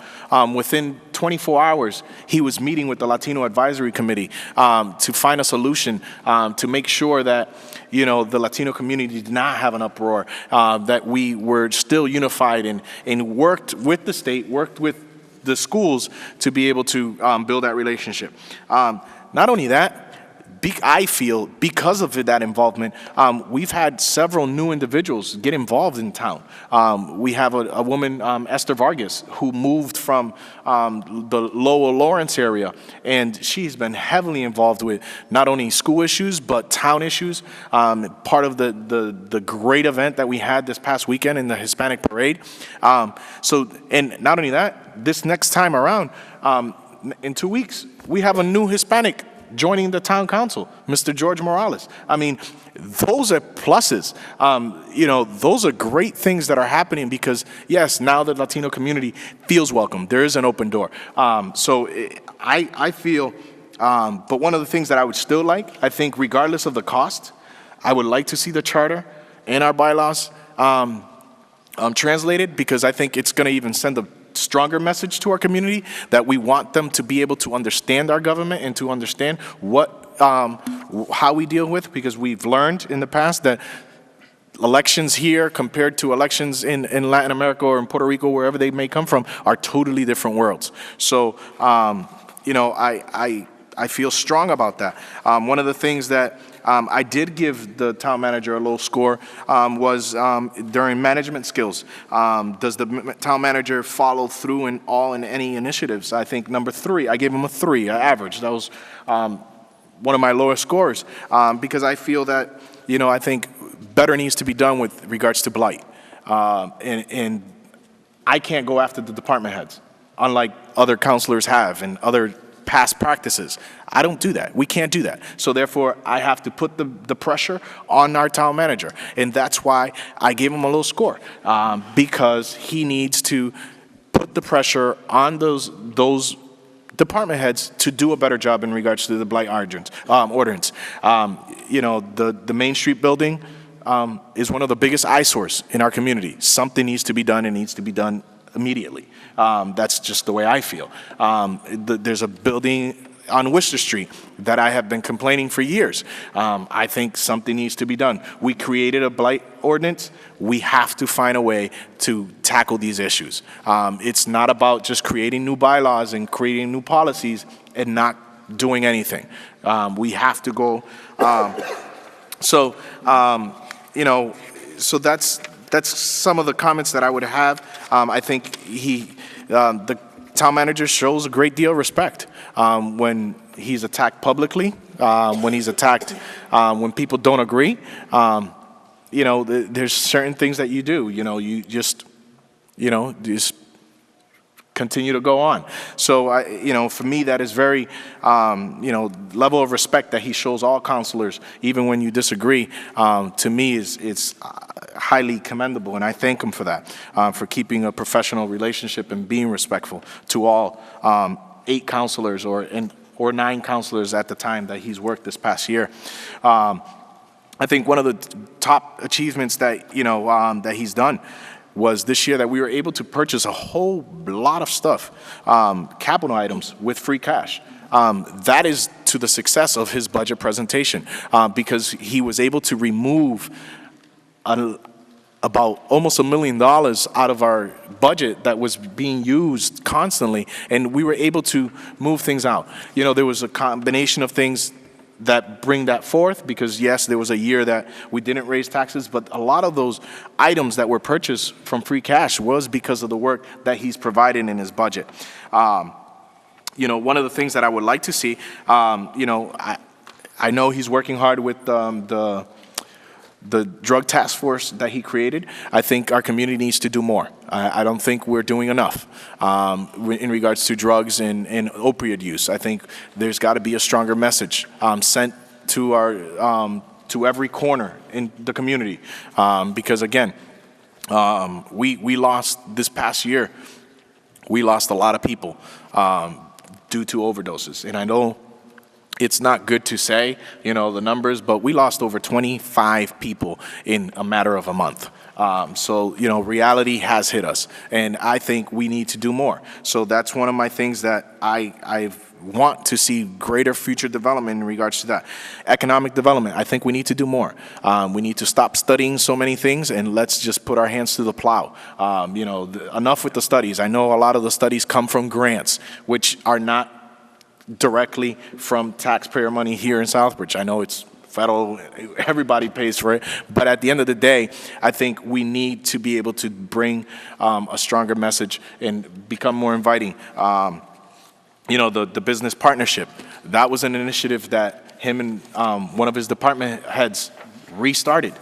within 24 hours, he was meeting with the Latino Advisory Committee to find a solution, to make sure that, the Latino community did not have an uproar, that we were still unified and worked with the state, worked with the schools to be able to build that relationship. Not only that, I feel because of that involvement, we've had several new individuals get involved in town. We have a woman, Esther Vargas, who moved from the Lower Lawrence area, and she's been heavily involved with not only school issues, but town issues. Part of the great event that we had this past weekend in the Hispanic Parade. And not only that, this next time around, in 2 weeks, we have a new Hispanic joining the town council, Mr. George Morales. I mean, those are pluses. Those are great things that are happening because, yes, now the Latino community feels welcome. There is an open door. I feel, but one of the things that I would still like, I think regardless of the cost, I would like to see the charter and our bylaws translated, because I think it's going to even send a stronger message to our community that we want them to be able to understand our government and to understand how we deal with, because we've learned in the past that elections here compared to elections in Latin America or in Puerto Rico, wherever they may come from, are totally different worlds. So, I feel strong about that. One of the things that I did give the town manager a low score was during management skills. Does the town manager follow through in any initiatives? I think number 3, I gave him a 3, an average. That was one of my lowest scores, because I feel that, I think better needs to be done with regards to blight. And I can't go after the department heads, unlike other counselors have and other past practices. I don't do that. We can't do that. So therefore, I have to put the pressure on our town manager. And that's why I gave him a low score, because he needs to put the pressure on those department heads to do a better job in regards to the blight ordinance. The Main Street building is one of the biggest eyesores in our community. Something needs to be done, and needs to be done immediately. That's just the way I feel. There's a building on Worcester Street that I have been complaining for years. I think something needs to be done. We created a blight ordinance. We have to find a way to tackle these issues. It's not about just creating new bylaws and creating new policies and not doing anything. We have to go. So that's some of the comments that I would have. I think the town manager shows a great deal of respect when he's attacked publicly, when he's attacked, when people don't agree. There's certain things that you do. You just continue to go on. So, for me, that is very, level of respect that he shows all counselors, even when you disagree, to me it's highly commendable, and I thank him for that, for keeping a professional relationship and being respectful to all 8 counselors or 9 counselors at the time that he's worked this past year. I think one of the top achievements that, that he's done was this year that we were able to purchase a whole lot of stuff, capital items with free cash. That is to the success of his budget presentation, because he was able to remove about almost $1 million out of our budget that was being used constantly, and we were able to move things out. There was a combination of things that bring that forth, because yes, there was a year that we didn't raise taxes, but a lot of those items that were purchased from free cash was because of the work that he's providing in his budget. One of the things that I would like to see, I know he's working hard with the drug task force that he created. I think our community needs to do more. I don't think we're doing enough in regards to drugs and opioid use. I think there's got to be a stronger message sent to to every corner in the community, because again, we lost this past year. We lost a lot of people due to overdoses, and I know it's not good to say, the numbers, but we lost over 25 people in a matter of a month. So, reality has hit us, and I think we need to do more. So that's one of my things that I want to see greater future development in regards to that. Economic development, I think we need to do more. We need to stop studying so many things, and let's just put our hands to the plow. Enough with the studies. I know a lot of the studies come from grants, which are not directly from taxpayer money here in Southbridge. I know it's federal, everybody pays for it, but at the end of the day, I think we need to be able to bring a stronger message and become more inviting. The business partnership, that was an initiative that him and one of his department heads restarted.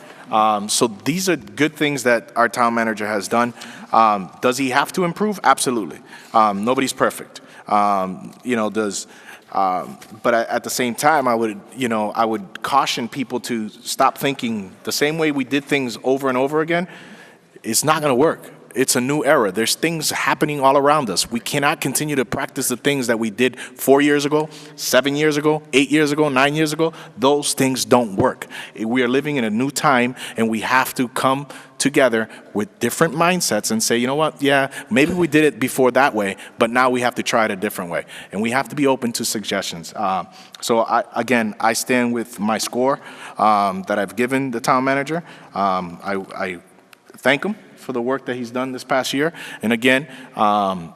So these are good things that our town manager has done. Does he have to improve? Absolutely. Nobody's perfect. But at the same time, I would caution people to stop thinking the same way we did things over and over again. It's not going to work. It's a new era. There's things happening all around us. We cannot continue to practice the things that we did 4 years ago, 7 years ago, 8 years ago, 9 years ago. Those things don't work. We are living in a new time, and we have to come together with different mindsets and say, you know what, yeah, maybe we did it before that way, but now we have to try it a different way. And we have to be open to suggestions. So I stand with my score that I've given the town manager. I thank him for the work that he's done this past year. And again,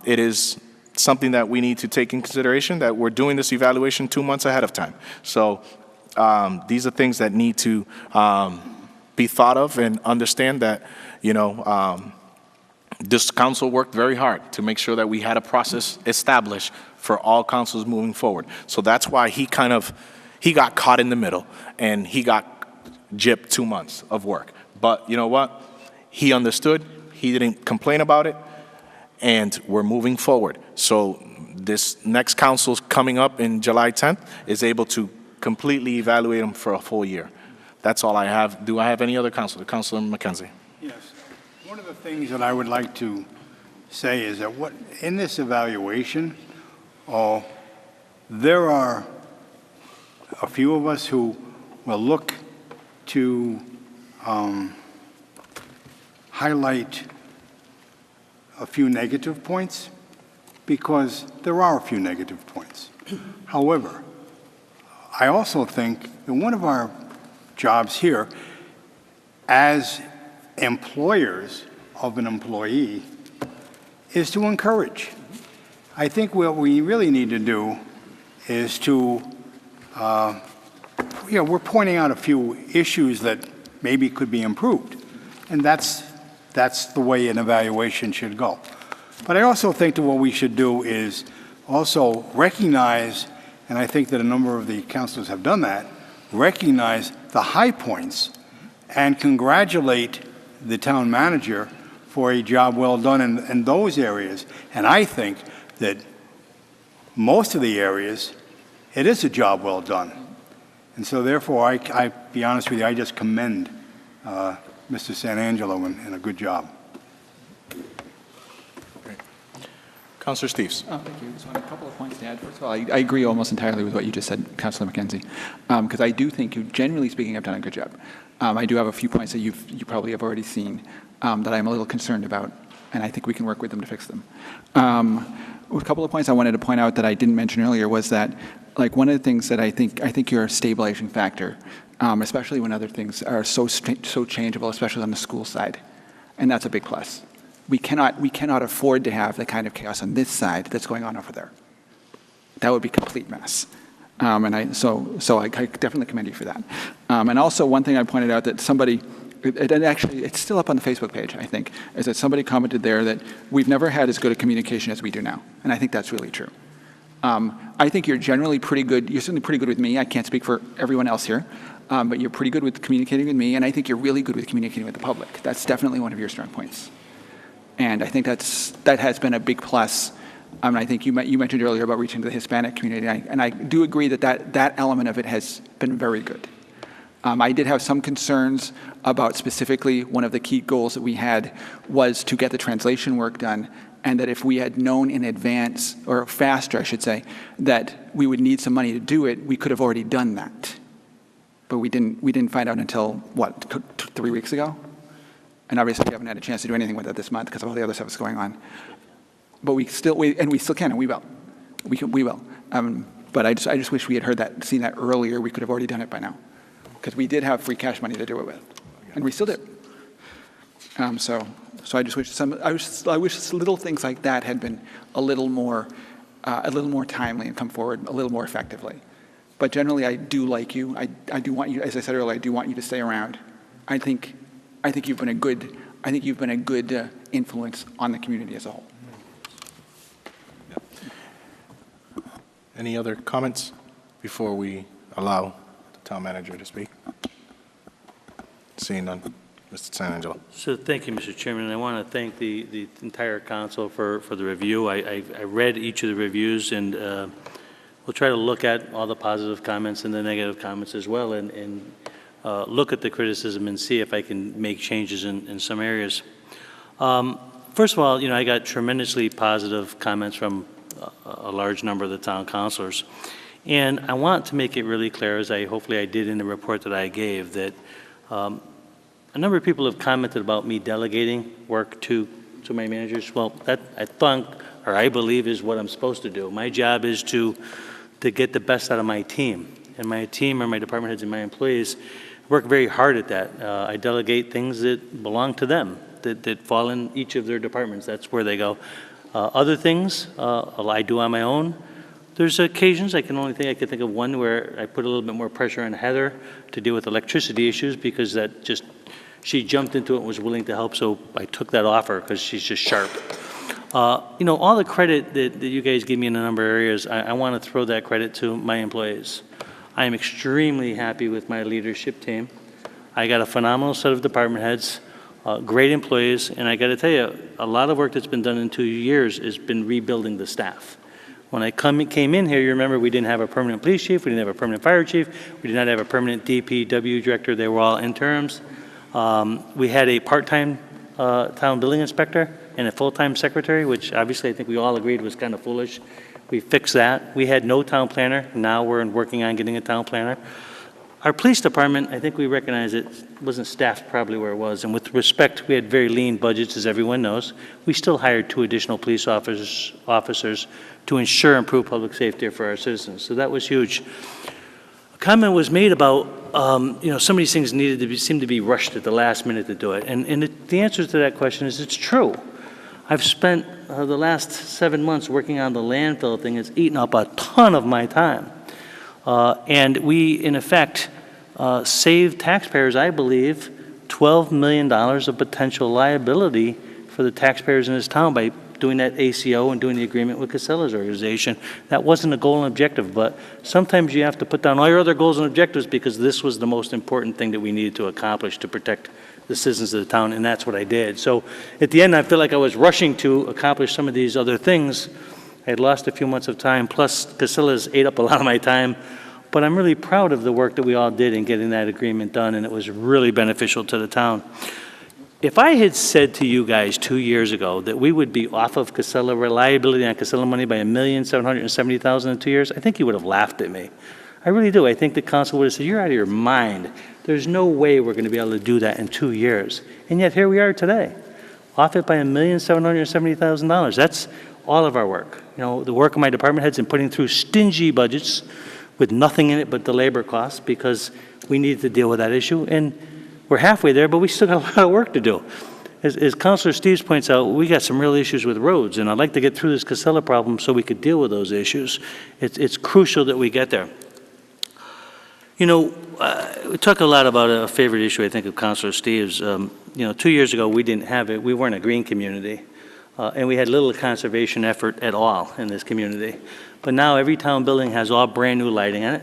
it is something that we need to take in consideration, that we're doing this evaluation 2 months ahead of time. So these are things that need to be thought of, and understand that, this council worked very hard to make sure that we had a process established for all councils moving forward. So that's why he got caught in the middle, and he got gypped 2 months of work. But you know what? He understood, he didn't complain about it, and we're moving forward. So this next council coming up in July 10th is able to completely evaluate them for a full year. That's all I have. Do I have any other councilor? Councilor McKenzie. Yes. One of the things that I would like to say is that in this evaluation, there are a few of us who will look to highlight a few negative points, because there are a few negative points. However, I also think that one of our jobs here as employers of an employee is to encourage. I think what we really need to do is to, we're pointing out a few issues that maybe could be improved, and that's the way an evaluation should go. But I also think that what we should do is also recognize, and I think that a number of the councilors have done that, recognize the high points and congratulate the town manager for a job well done in those areas. And I think that most of the areas, it is a job well done. And so therefore, I be honest with you, I just commend Mr. Santangelo in a good job. Councilor Steves. Thank you. Just want a couple of points to add. First of all, I agree almost entirely with what you just said, Councilor McKenzie, because I do think you, generally speaking, have done a good job. I do have a few points that you probably have already seen that I'm a little concerned about, and I think we can work with them to fix them. A couple of points I wanted to point out that I didn't mention earlier was that, like, one of the things that I think you're a stabilizing factor, especially when other things are so changeable, especially on the school side, and that's a big plus. We cannot afford to have the kind of chaos on this side that's going on over there. That would be a complete mess. So I definitely commend you for that. And also one thing I pointed out that somebody, and actually it's still up on the Facebook page, I think, is that somebody commented there that we've never had as good a communication as we do now. And I think that's really true. I think you're generally pretty good. You're certainly pretty good with me. I can't speak for everyone else here. But you're pretty good with communicating with me, and I think you're really good with communicating with the public. That's definitely one of your strong points. And I think that has been a big plus. I think you mentioned earlier about reaching the Hispanic community, and I do agree that element of it has been very good. I did have some concerns about specifically one of the key goals that we had was to get the translation work done, and that if we had known in advance, or faster I should say, that we would need some money to do it, we could have already done that. But we didn't find out until, what, 3 weeks ago? And obviously we haven't had a chance to do anything with it this month because of all the other stuff that's going on. But we still can, and we will. We will. But I just wish we had seen that earlier. We could have already done it by now. Because we did have free cash money to do it with. And we still did. So I just wish I wish little things like that had been a little more timely and come forward a little more effectively. But generally, I do like you. I do want you, as I said earlier, I do want you to stay around. I think you've been a good influence on the community as a whole. Any other comments before we allow the town manager to speak? Seeing none. Mr. Santangelo. So thank you, Mr. Chairman. I want to thank the entire council for the review. I read each of the reviews, and we'll try to look at all the positive comments and the negative comments as well, and look at the criticism and see if I can make changes in some areas. First of all, I got tremendously positive comments from a large number of the town councilors. And I want to make it really clear, as hopefully I did in the report that I gave, that a number of people have commented about me delegating work to my managers. Well, that I believe is what I'm supposed to do. My job is to get the best out of my team. And my team, or my department heads and my employees, work very hard at that. I delegate things that belong to them, that fall in each of their departments. That's where they go. Other things I do on my own. There's occasions, I can think of one where I put a little bit more pressure on Heather to deal with electricity issues, because she jumped into it and was willing to help, so I took that off her because she's just sharp. All the credit that you guys give me in a number of areas, I want to throw that credit to my employees. I am extremely happy with my leadership team. I got a phenomenal set of department heads, great employees, and I got to tell you, a lot of work that's been done in 2 years has been rebuilding the staff. When I came in here, you remember we didn't have a permanent police chief, we didn't have a permanent fire chief, we did not have a permanent DPW director, they were all interims. We had a part-time town building inspector and a full-time secretary, which obviously I think we all agreed was kind of foolish. We fixed that. We had no town planner. Now we're working on getting a town planner. Our police department, I think we recognize it wasn't staffed probably where it was. And with respect, we had very lean budgets, as everyone knows. We still hired 2 additional police officers to ensure improved public safety for our citizens. So that was huge. A comment was made about, some of these things seemed to be rushed at the last minute to do it. And the answer to that question is it's true. I've spent the last 7 months working on the landfill thing. It's eaten up a ton of my time. And we, in effect, saved taxpayers, I believe, $12 million of potential liability for the taxpayers in this town by doing that ACO and doing the agreement with Casella's organization. That wasn't a goal and objective, but sometimes you have to put down all your other goals and objectives because this was the most important thing that we needed to accomplish to protect the citizens of the town, and that's what I did. So at the end, I feel like I was rushing to accomplish some of these other things. I had lost a few months of time, plus Casillas ate up a lot of my time. But I'm really proud of the work that we all did in getting that agreement done, and it was really beneficial to the town. If I had said to you guys 2 years ago that we would be off of Casella, reliability on Casella money by $1,770,000 in 2 years, I think you would have laughed at me. I really do. I think the council would have said, you're out of your mind. There's no way we're going to be able to do that in 2 years. And yet here we are today, off it by $1,770,000. That's all of our work. You know, the work of my department heads in putting through stingy budgets with nothing in it but the labor costs, because we needed to deal with that issue. And we're halfway there, but we still got a lot of work to do. As Councilor Steves points out, we got some real issues with roads, and I'd like to get through this Casella problem so we could deal with those issues. It's crucial that we get there. You know, we talk a lot about a favorite issue, I think, of Councilor Steves. You know, 2 years ago, we didn't have it. We weren't a green community, and we had little conservation effort at all in this community. But now every town building has all brand-new lighting in it.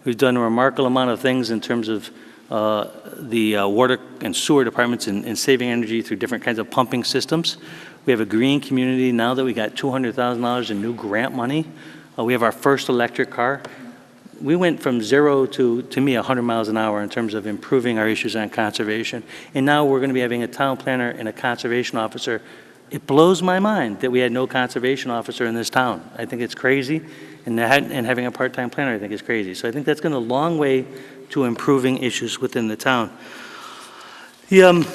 We've done a remarkable amount of things in terms of the water and sewer departments in saving energy through different kinds of pumping systems. We have a green community now that we got $200,000 in new grant money. We have our first electric car. We went from 0 to me, 100 miles an hour in terms of improving our issues on conservation. And now we're going to be having a town planner and a conservation officer. It blows my mind that we had no conservation officer in this town. I think it's crazy. And having a part-time planner, I think, is crazy. So I think that's going a long way to improving issues within the town. The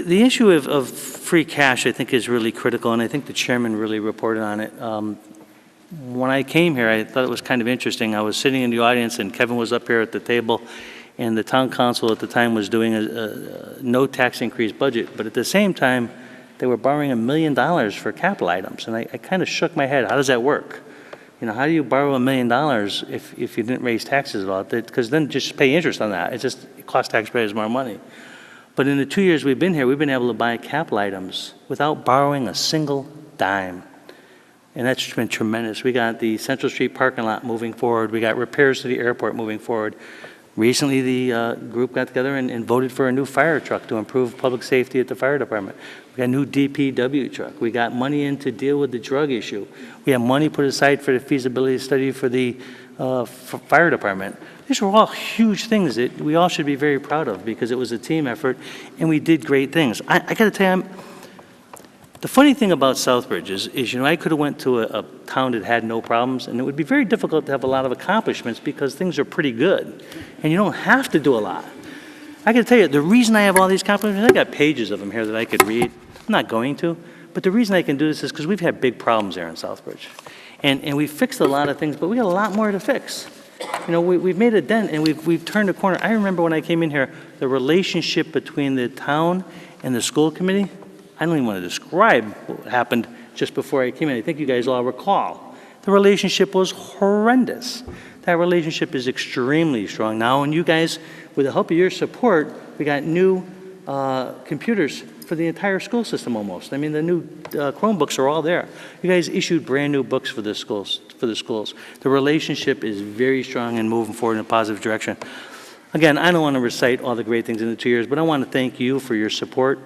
issue of free cash, I think, is really critical, and I think the chairman really reported on it. When I came here, I thought it was kind of interesting. I was sitting in the audience, and Kevin was up here at the table, and the town council at the time was doing a no tax increase budget, but at the same time, they were borrowing $1 million for capital items, and I kind of shook my head. How does that work? You know, how do you borrow $1 million if you didn't raise taxes at all? Because then just pay interest on that. It costs taxpayers more money. But in the 2 years we've been here, we've been able to buy capital items without borrowing a single dime. And that's been tremendous. We got the Central Street parking lot moving forward. We got repairs to the airport moving forward. Recently, the group got together and voted for a new fire truck to improve public safety at the fire department. We got a new DPW truck. We got money in to deal with the drug issue. We have money put aside for the feasibility study for the fire department. These were all huge things that we all should be very proud of because it was a team effort and we did great things. I got to tell you, the funny thing about Southbridge is, you know, I could have went to a town that had no problems, and it would be very difficult to have a lot of accomplishments because things are pretty good, and you don't have to do a lot. I got to tell you, the reason I have all these accomplishments, I got pages of them here that I could read. I'm not going to, but the reason I can do this is because we've had big problems there in Southbridge, and we've fixed a lot of things, but we got a lot more to fix. You know, we've made a dent, and we've turned a corner. I remember when I came in here, the relationship between the town and the school committee, I don't even want to describe what happened just before I came in. I think you guys all recall. The relationship was horrendous. That relationship is extremely strong now, and you guys, with the help of your support, we got new computers for the entire school system almost. I mean, the new Chromebooks are all there. You guys issued brand new books for the schools. The relationship is very strong and moving forward in a positive direction. Again, I don't want to recite all the great things in the 2 years, but I want to thank you for your support.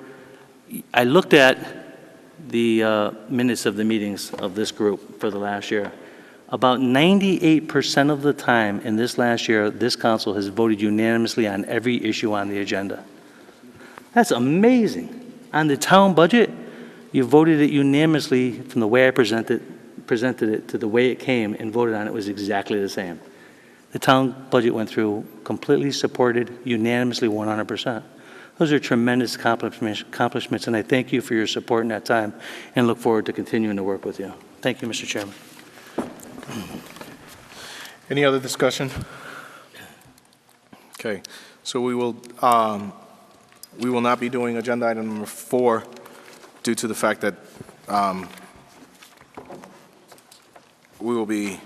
I looked at the minutes of the meetings of this group for the last year. About 98% of the time in this last year, this council has voted unanimously on every issue on the agenda. That's amazing. On the town budget, you voted it unanimously from the way I presented it to the way it came and voted on it was exactly the same. The town budget went through completely supported unanimously 100%. Those are tremendous accomplishments, and I thank you for your support in that time and look forward to continuing to work with you. Thank you, Mr. Chairman. Any other discussion? Okay, so we will not be doing agenda item number 4 due to the fact that we will be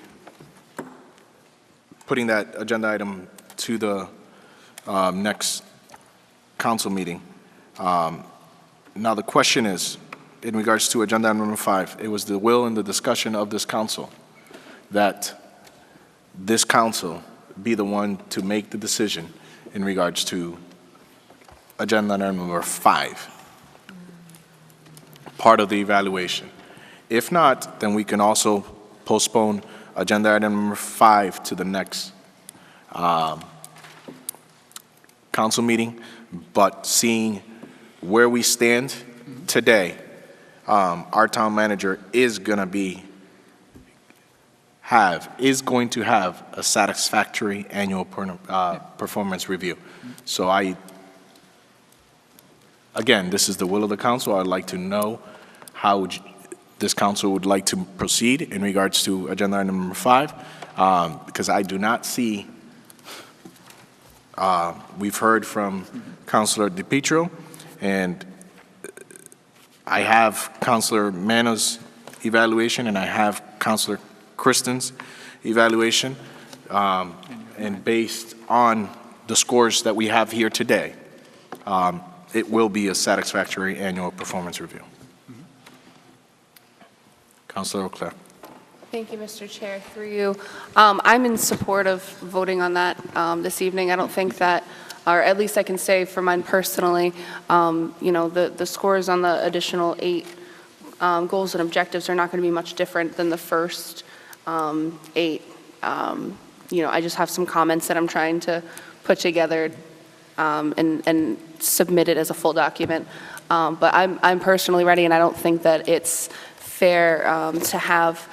putting that agenda item to the next council meeting. Now the question is, in regards to agenda item number 5, it was the will and the discussion of this council that this council be the one to make the decision in regards to agenda item number 5, part of the evaluation. If not, then we can also postpone agenda item number 5 to the next council meeting. But seeing where we stand today, our town manager is going to have a satisfactory annual performance review. So again, this is the will of the council. I'd like to know how this council would like to proceed in regards to agenda item number 5, because I do not see, we've heard from Councilor DePietro, and I have Councilor Mano's evaluation, and I have Councilor Kristen's evaluation, and based on the scores that we have here today, it will be a satisfactory annual performance review. Councilor O'Clair. Thank you, Mr. Chair. Through you, I'm in support of voting on that this evening. I don't think that, or at least I can say for mine personally, the scores on the additional 8 goals and objectives are not going to be much different than the first 8. I just have some comments that I'm trying to put together and submit it as a full document. But I'm personally ready, and I don't think that it's fair to have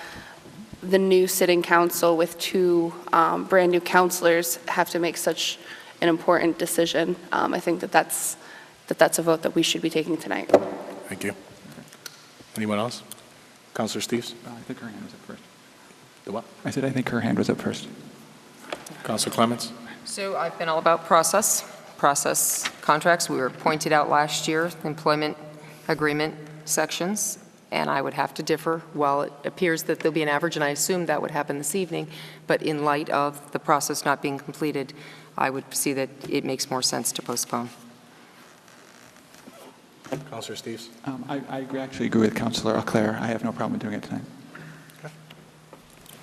the new sitting council with 2 brand-new councilors have to make such an important decision. I think that's a vote that we should be taking tonight. Thank you. Anyone else? Councilor Steves? I think her hand was up first. The what? I said I think her hand was up first. Councilor Clements? So I've been all about process contracts. We were pointed out last year, employment agreement sections, and I would have to differ. While it appears that there'll be an average, and I assume that would happen this evening, but in light of the process not being completed, I would see that it makes more sense to postpone. Councilor Steves? I actually agree with Councilor O'Clair. I have no problem doing it tonight.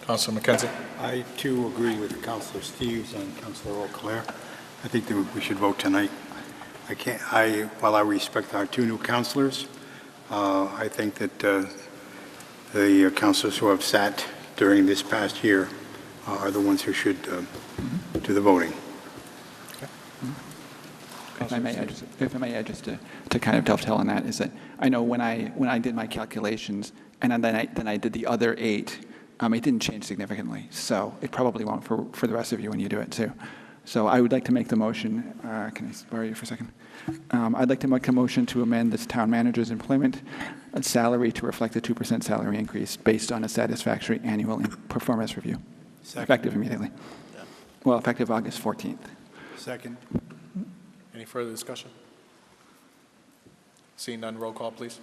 Councilor McKenzie? I, too, agree with Councilor Steves and Councilor O'Clair. I think that we should vote tonight. While I respect our 2 new councilors, I think that the councilors who have sat during this past year are the ones who should do the voting. If I may add just to kind of dovetail on that, is that I know when I did my calculations and then I did the other 8, it didn't change significantly. So it probably won't for the rest of you when you do it too. So I would like to make the motion. Can I borrow you for a second? I'd like to make a motion to amend this town manager's employment salary to reflect a 2% salary increase based on a satisfactory annual performance review. Second. Effective immediately. Well, effective August 14th. Second. Any further discussion? Seeing none, roll call, please.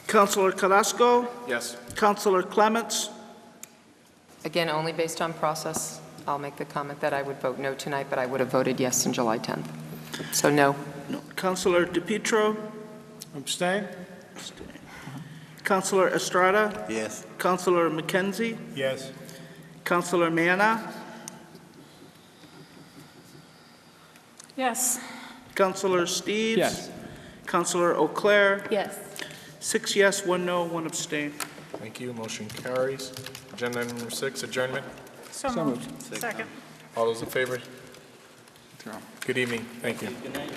Councilor Carrasco, Yes. Councilor Clements, Again, only based on process. I'll make the comment that I would vote no tonight, but I would have voted yes on July 10th. So no. Councilor DePietro, Abstain? Councilor Estrada, Yes. Councilor McKenzie, Yes. Councilor Manna, Yes. Councilor Steves. Yes. Councilor O'Clair, Yes. 6 yes, 1 no, 1 abstain. Thank you. Motion carries. Agenda item number 6, adjournment. So moved. Second. All those in favor? Good evening. Thank you. Good night.